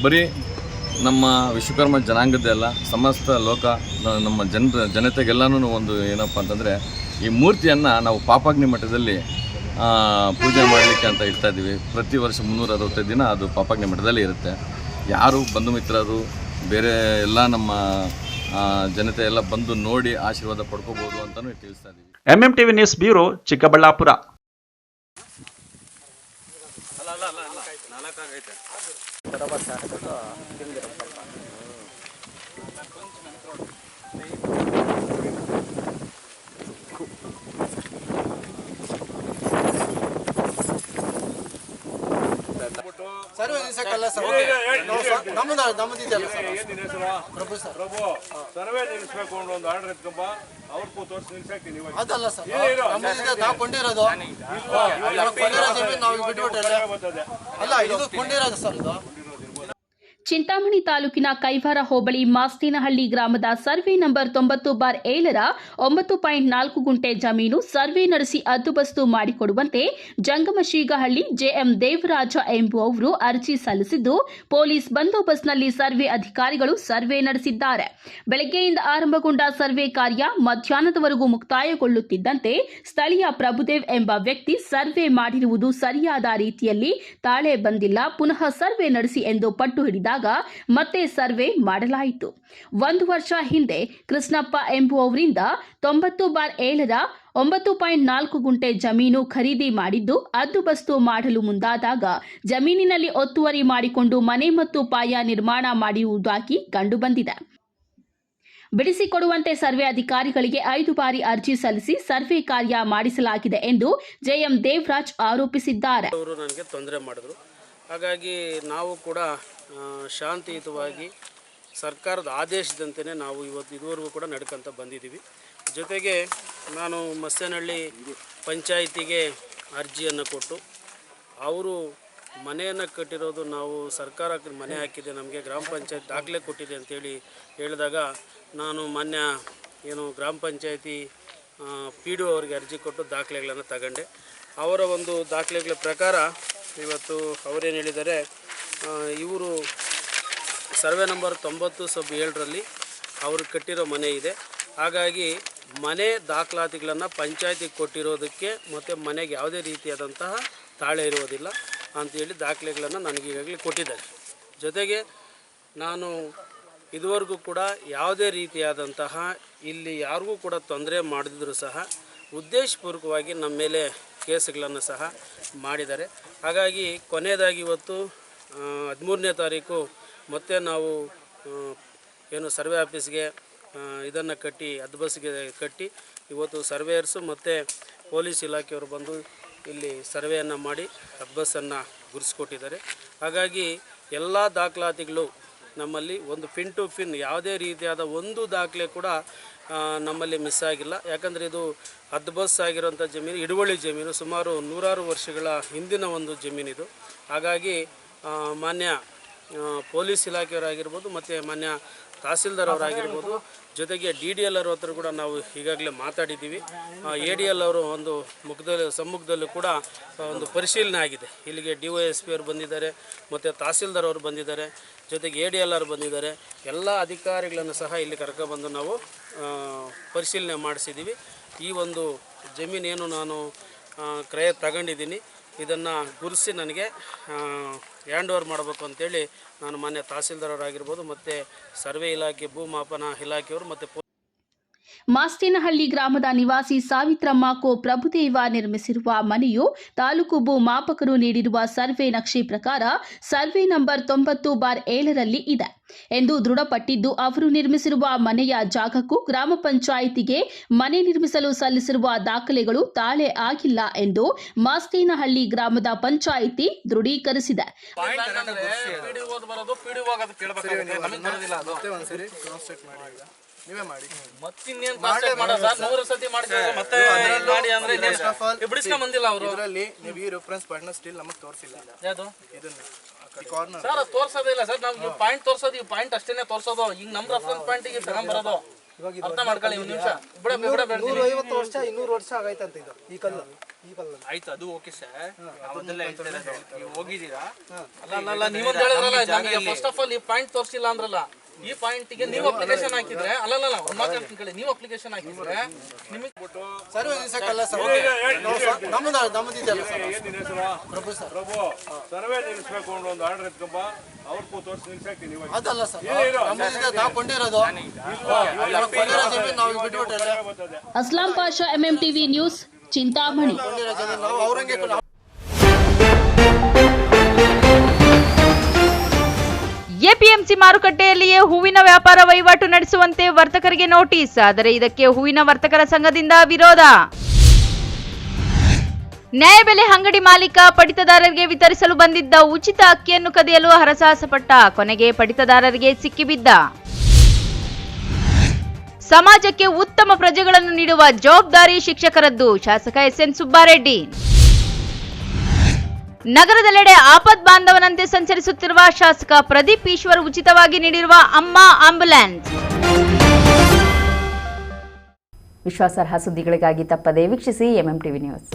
ಬರೀ ನಮ್ಮ ವಿಶ್ವಕರ್ಮ ಜನಾಂಗದ ಅಲ್ಲ, ಸಮಸ್ತ ಲೋಕ ನಮ್ಮ ಜನತೆಗೆಲ್ಲನೂ ಒಂದು ಏನಪ್ಪ ಅಂತಂದರೆ ಈ ಮೂರ್ತಿಯನ್ನು ನಾವು ಪಾಪಾಗ್ನಿ ಮಠದಲ್ಲಿ ಪೂಜೆ ಮಾಡಲಿಕ್ಕೆ ಅಂತ ಇಡ್ತಾ ಇದ್ದೀವಿ. ಪ್ರತಿ ವರ್ಷ 365 ದಿನ ಅದು ಪಾಪಾಗ್ನಿ ಮಠದಲ್ಲಿ ಇರುತ್ತೆ. ಯಾರು ಬಂಧು ಮಿತ್ರರು ಬೇರೆ ಎಲ್ಲ ನಮ್ಮ ಜನತೆ ಎಲ್ಲ ಬಂದು ನೋಡಿ ಆಶೀರ್ವಾದ ಪಡ್ಕೋಬೋದು ಅಂತಲೂ ತಿಳಿಸ್ತಾ ಇದ್ದೀವಿ. MMTV news bureau, Chikkaballapur. Survey ನಿಲ್ಲಿಸ್ಬೇಕು ಅನ್ನೋ ಒಂದು ಆರ್ಡರ್ ಎತ್ಕೊಂಬ, ಅವ್ರಿಗೂ ತೋರಿಸಿ ನಿಲ್ಸಾಕ್ತೀನಿ. ಅದಲ್ಲ ಸರ್, ನಾವು ಕೊಂಡಿರೋದು ಅಲ್ಲ, ಇದು ಕೊಂಡಿರೋದು ಸರ್. ಇದು ಚಿಂತಾಮಣಿ ತಾಲೂಕಿನ ಕೈವಾರ ಹೋಬಳಿ ಮಾಸ್ತಿನಹಳ್ಳಿ ಗ್ರಾಮದ ಸರ್ವೆ ನಂಬರ್ 90/7 9.4 ಗುಂಟೆ ಜಮೀನು ಸರ್ವೆ ನಡೆಸಿ ಹದ್ದುಬಸ್ತು ಮಾಡಿಕೊಡುವಂತೆ ಜಂಗಮಶೀಗಹಳ್ಳಿ ಜೆಎಂ ದೇವರಾಜ ಎಂಬುವವರು ಅರ್ಜಿ ಸಲ್ಲಿಸಿದ್ದು, ಪೊಲೀಸ್ ಬಂದೋಬಸ್ತ್ನಲ್ಲಿ ಸರ್ವೆ ಅಧಿಕಾರಿಗಳು ಸರ್ವೆ ನಡೆಸಿದ್ದಾರೆ. ಬೆಳಗ್ಗೆಯಿಂದ ಆರಂಭಗೊಂಡ ಸರ್ವೆ ಕಾರ್ಯ ಮಧ್ಯಾಹ್ನದವರೆಗೂ ಮುಕ್ತಾಯಗೊಳ್ಳುತ್ತಿದ್ದಂತೆ ಸ್ಥಳೀಯ ಪ್ರಭುದೇವ್ ಎಂಬ ವ್ಯಕ್ತಿ ಸರ್ವೆ ಮಾಡಿರುವುದು ಸರಿಯಾದ ರೀತಿಯಲ್ಲಿ ತಾಳೆ ಬಂದಿಲ್ಲ, ಪುನಃ ಸರ್ವೆ ನಡೆಸಿ ಎಂದು ಪಟ್ಟು ಹಿಡಿದಾಗ ಮತ್ತೆ ಸರ್ವೆ ಮಾಡಲಾಯಿತು. 1 ವರ್ಷ ಹಿಂದೆ ಕೃಷ್ಣಪ್ಪ ಎಂಬುವವರಿಂದ 90/7 9.4 ಗುಂಟೆ ಜಮೀನು ಖರೀದಿ ಮಾಡಿದ್ದು, ಹದ್ದುಬಸ್ತು ಮಾಡಲು ಮುಂದಾದಾಗ ಜಮೀನಿನಲ್ಲಿ ಒತ್ತುವರಿ ಮಾಡಿಕೊಂಡು ಮನೆ ಮತ್ತು ಪಾಯ ನಿರ್ಮಾಣ ಮಾಡಿರುವುದಾಗಿ ಕಂಡುಬಂದಿದೆ. ಬಿಡಿಸಿಕೊಡುವಂತೆ ಸರ್ವೆ ಅಧಿಕಾರಿಗಳಿಗೆ 5 ಬಾರಿ ಅರ್ಜಿ ಸಲ್ಲಿಸಿ ಸರ್ವೆ ಕಾರ್ಯ ಮಾಡಿಸಲಾಗಿದೆ ಎಂದು ಜೆಎಂ ದೇವರಾಜ್ ಆರೋಪಿಸಿದ್ದಾರೆ. ಅವರು ನನಗೆ ತೊಂದರೆ ಮಾಡಿದ್ರು. ಹಾಗಾಗಿ ನಾವು ಕೂಡ ಶಾಂತಿಯುತವಾಗಿ ಸರ್ಕಾರದ ಆದೇಶದಂತೆಯೇ ನಾವು ಇದುವರೆಗೂ ಕೂಡ ನಡ್ಕೊಂತ ಬಂದಿದ್ದೀವಿ. ಜೊತೆಗೆ ನಾನು ಮಸ್ಸೇನಹಳ್ಳಿ ಪಂಚಾಯಿತಿಗೆ ಅರ್ಜಿಯನ್ನು ಕೊಟ್ಟು ಅವರು ಮನೆಯನ್ನು ಕಟ್ಟಿರೋದು ನಾವು ಸರ್ಕಾರ ಮನೆ ಹಾಕಿದೆ, ನಮಗೆ ಗ್ರಾಮ ಪಂಚಾಯತ್ ದಾಖಲೆ ಕೊಟ್ಟಿದೆ ಅಂತೇಳಿ ಹೇಳಿದಾಗ ನಾನು ಮಾನ್ಯ ಗ್ರಾಮ ಪಂಚಾಯತಿ PDO ಅವರಿಗೆ ಅರ್ಜಿ ಕೊಟ್ಟು ದಾಖಲೆಗಳನ್ನು ತಗೊಂಡೆ. ಅವರ ಒಂದು ದಾಖಲೆಗಳ ಪ್ರಕಾರ ಇವತ್ತು ಅವರೇನು ಹೇಳಿದ್ದಾರೆ, ಇವರು ಸರ್ವೆ ನಂಬರ್ 90/7 ಅವರು ಕಟ್ಟಿರೋ ಮನೆ ಇದೆ. ಹಾಗಾಗಿ ಮನೆ ದಾಖಲಾತಿಗಳನ್ನು ಪಂಚಾಯತಿಗೆ ಕೊಟ್ಟಿರೋದಕ್ಕೆ ಮತ್ತು ಮನೆಗೆ ಯಾವುದೇ ರೀತಿಯಾದಂತಹ ತಾಳೆ ಇರುವುದಿಲ್ಲ ಅಂಥೇಳಿ ದಾಖಲೆಗಳನ್ನು ನನಗೀಗಾಗಲೇ ಕೊಟ್ಟಿದ್ದಾರೆ. ಜೊತೆಗೆ ನಾನು ಇದುವರೆಗೂ ಕೂಡ ಯಾವುದೇ ರೀತಿಯಾದಂತಹ ಇಲ್ಲಿ ಯಾರಿಗೂ ಕೂಡ ತೊಂದರೆ ಮಾಡದಿದ್ದರೂ ಸಹ ಉದ್ದೇಶಪೂರ್ವಕವಾಗಿ ನಮ್ಮ ಮೇಲೆ ಕೇಸ್ಗಳನ್ನು ಸಹ ಮಾಡಿದ್ದಾರೆ. ಹಾಗಾಗಿ ಕೊನೆಯದಾಗಿ ಇವತ್ತು 13ನೇ ತಾರೀಕು ಮತ್ತೆ ನಾವು ಸರ್ವೆ ಆಫೀಸ್ಗೆ ಇದನ್ನು ಕಟ್ಟಿ ಹದ್ದುಬಸ್ಗೆ ಕಟ್ಟಿ ಇವತ್ತು ಸರ್ವೇಯರ್ಸು ಮತ್ತು ಪೊಲೀಸ್ ಇಲಾಖೆಯವರು ಬಂದು ಇಲ್ಲಿ ಸರ್ವೆಯನ್ನು ಮಾಡಿ ಹದ್ದುಬಸ್ಸನ್ನು ಗುರುತಿಸ್ಕೊಟ್ಟಿದ್ದಾರೆ. ಹಾಗಾಗಿ ಎಲ್ಲ ದಾಖಲಾತಿಗಳು ನಮ್ಮಲ್ಲಿ ಒಂದು ಪಿನ್ ಟು ಪಿನ್ ಯಾವುದೇ ರೀತಿಯಾದ ಒಂದು ದಾಖಲೆ ಕೂಡ ನಮ್ಮಲ್ಲಿ ಮಿಸ್ ಆಗಿಲ್ಲ. ಯಾಕಂದರೆ ಇದು ಹದ್ದುಬಸ್ ಆಗಿರೋಂಥ ಜಮೀನು ಹಿಡುವಳಿ ಜಮೀನು, ಸುಮಾರು 100 ವರ್ಷಗಳ ಹಿಂದಿನ ಒಂದು ಜಮೀನಿದು. ಹಾಗಾಗಿ ಮಾನ್ಯ ಪೊಲೀಸ್ ಇಲಾಖೆಯವರಾಗಿರ್ಬೋದು ಮತ್ತು ಮಾನ್ಯ ತಹಸೀಲ್ದಾರ್ ಅವರಾಗಿರ್ಬೋದು, ಜೊತೆಗೆ DDL ಅವ್ರ ಹತ್ರ ಕೂಡ ನಾವು ಈಗಾಗಲೇ ಮಾತಾಡಿದ್ದೀವಿ. ADL ಅವರು ಒಂದು ಸಮ್ಮುಖದಲ್ಲೂ ಕೂಡ ಒಂದು ಪರಿಶೀಲನೆ ಆಗಿದೆ. ಇಲ್ಲಿಗೆ DYSP ಅವರು ಬಂದಿದ್ದಾರೆ ಮತ್ತು ತಹಸೀಲ್ದಾರ್ ಅವರು ಬಂದಿದ್ದಾರೆ, ಜೊತೆಗೆ ADL ಅವರು ಬಂದಿದ್ದಾರೆ. ಎಲ್ಲ ಅಧಿಕಾರಿಗಳನ್ನು ಸಹ ಇಲ್ಲಿ ಕರ್ಕೊಬಂದು ನಾವು ಪರಿಶೀಲನೆ ಮಾಡಿಸಿದ್ದೀವಿ. ಈ ಒಂದು ಜಮೀನೇನು ನಾನು ಕ್ರಯ ತಗೊಂಡಿದ್ದೀನಿ ಇದನ್ನು ಗುರುತಿಸಿ ನನಗೆ ಹ್ಯಾಂಡ್ ಓವರ್ ಮಾಡಬೇಕು ಅಂತೇಳಿ ನಾನು ಮಾನ್ಯ ತಹಸೀಲ್ದಾರ್ ಅವರಾಗಿರ್ಬೋದು ಮತ್ತು ಸರ್ವೆ ಇಲಾಖೆ, ಭೂಮಾಪನ ಇಲಾಖೆಯವರು ಮತ್ತು ಮಾಸ್ತಿನಹಳ್ಳಿ ಗ್ರಾಮದ ನಿವಾಸಿ ಸಾವಿತ್ರಮ್ಮ ಕೋ ಪ್ರಭುದೇವ ನಿರ್ಮಿಸಿರುವ ಮನೆಯು ತಾಲೂಕು ಭೂ ಮಾಪಕರು ನೀಡಿರುವ ಸರ್ವೆ ನಕ್ಷೆ ಪ್ರಕಾರ ಸರ್ವೆ ನಂಬರ್ 90/7 ಇದೆ ಎಂದು ದೃಢಪಟ್ಟಿದ್ದು, ಅವರು ನಿರ್ಮಿಸಿರುವ ಮನೆಯ ಜಾಗಕ್ಕೂ ಗ್ರಾಮ ಪಂಚಾಯಿತಿಗೆ ಮನೆ ನಿರ್ಮಿಸಲು ಸಲ್ಲಿಸಿರುವ ದಾಖಲೆಗಳು ತಾಳೆ ಆಗಿಲ್ಲ ಎಂದು ಮಾಸ್ತಿನಹಳ್ಳಿ ಗ್ರಾಮದ ಪಂಚಾಯಿತಿ ದೃಢೀಕರಿಸಿದೆ. ನೀವೇ ಮಾಡಿ. ಮತ್ತಿನ್ನೇನು ಮಾಡೋದು ಸರ್? 100 ಸತಿ ಮಾಡಿದ್ರೆ ಮತ್ತೆ ಮಾಡಿ ಅಂದ್ರೆ ಬಿಡಿಸ್ಕೊಂಡ್ ಬಂದಿಲ್ಲ ಅವರು. ಇದರಲ್ಲಿ ನೀವು ಈ ರೆಫರೆನ್ಸ್ ಪಾಯಿಂಟ್ನ ಸ್ಟಿಲ್ ನಮಗೆ ತೋರಿಸಿಲ್ಲ. ಯಾವುದು ಇದನ್ನ ಕಾರ್ನರ್ ಸರ್ ತೋರ್ಸೋದೇ ಇಲ್ಲ ಸರ್. ನಾವು ಪಾಯಿಂಟ್ ತೋರ್ಸೋದು, ಈ ಪಾಯಿಂಟ್ ಅಷ್ಟೇನೆ ತೋರ್ಸೋದು. ಈಗ ನಮ್ಮ ರೆಫರೆನ್ಸ್ ಪಾಯಿಂಟಿಗೆ ತಗೊಂಡ್ಬರೋದು. ಅರ್ಥ ಮಾಡ್ಕೊಳ್ಳಿ ಒಂದು ನಿಮಿಷ. 150 ವರ್ಷ 200 ವರ್ಷ ಆಗೈತಂತ ಇದು. ಈ ಕಲ್ಲು ಆಯ್ತು, ಅದು ಓಕೆ ಸರ್. ನೀವು ಹೋಗಿದ್ದೀರಾ? ಅಲ್ಲ ನೀವೊಂದು ಹೇಳಿದ್ರಲ್ಲ, ನನಗೆ ಫಸ್ಟ್ ಆಫ್ ಆಲ್ ಈ ಪಾಯಿಂಟ್ ತೋರಿಸಿಲ್ಲ ಅಂದ್ರಲ್ಲ. ಈ ಪಾಯಿಂಟ್ಗೆ ನೀವು ಅಪ್ಲಿಕೇಶನ್ ಹಾಕಿದ್ರೆ ಅಲ್ಲಲ್ಲ ಒಂದು ಮಾತಾಡ್ತೀನಿ, ನೀವು ಅಪ್ಲಿಕೇಶನ್ ಹಾಕಿದ್ರೆ ನಿಮಗೆ ಸರ್ವೆ ನಿಲ್ಸಕ್ಕಲ್ಲ ಸರ್. ನಮ್ಮದಿದೆಯಲ್ಲ ಪ್ರಭು ಸರ್. ಸರ್ವೆ ನಿಲ್ಲಿಸ್ಬೇಕು ಅನ್ನೋ ಒಂದು ಆರ್ಡರ್ ಎತ್ಕೊಂಬ, ಅವ್ರಿಗೂ ತೋರಿಸಿ ನಿಲ್ಸಾಕ್ತೀನಿ. ಅದಲ್ಲ ಸರ್, ನಾವು ಕೊಂಡಿರೋದು ನಾವು ಬಿಟ್ಬಿಟ್ಟೆ. Aslam Pasha, MMTV news, Chintamani. ನಾವು ಅವ್ರಂಗೆ ಎಪಿಎಂಸಿ ಮಾರುಕಟ್ಟೆಯಲ್ಲಿಯೇ ಹೂವಿನ ವ್ಯಾಪಾರ ವಹಿವಾಟು ನಡೆಸುವಂತೆ ವರ್ತಕರಿಗೆ ನೋಟಿಸ್. ಆದರೆ ಇದಕ್ಕೆ ಹೂವಿನ ವರ್ತಕರ ಸಂಘದಿಂದ ವಿರೋಧ. ನ್ಯಾಯಬೆಲೆ ಅಂಗಡಿ ಮಾಲೀಕ ಪಡಿತದಾರರಿಗೆ ವಿತರಿಸಲು ಬಂದಿದ್ದ ಉಚಿತ ಅಕ್ಕಿಯನ್ನು ಕದಿಯಲು ಹರಸಾಹಸಪಟ್ಟ. ಕೊನೆಗೆ ಪಡಿತದಾರರಿಗೆ ಸಿಕ್ಕಿಬಿದ್ದ. ಸಮಾಜಕ್ಕೆ ಉತ್ತಮ ಪ್ರಜೆಗಳನ್ನು ನೀಡುವ ಜವಾಬ್ದಾರಿ ಶಿಕ್ಷಕರದ್ದು. ಶಾಸಕ SN ಸುಬ್ಬಾರೆಡ್ಡಿ. ನಗರದೆಲ್ಲೆಡೆ ಆಪತ್ ಬಾಂಧವನಂತೆ ಸಂಚರಿಸುತ್ತಿರುವ ಶಾಸಕ ಪ್ರದೀಪ್ ಈಶ್ವರ್ ಉಚಿತವಾಗಿ ನೀಡಿರುವ ಅಮ್ಮ ಆಂಬ್ಯುಲೆನ್ಸ್. ವಿಶ್ವಾಸಾರ್ಹ ಸುದ್ದಿಗಳಿಗಾಗಿ ತಪ್ಪದೇ ವೀಕ್ಷಿಸಿ MMTV ನ್ಯೂಸ್.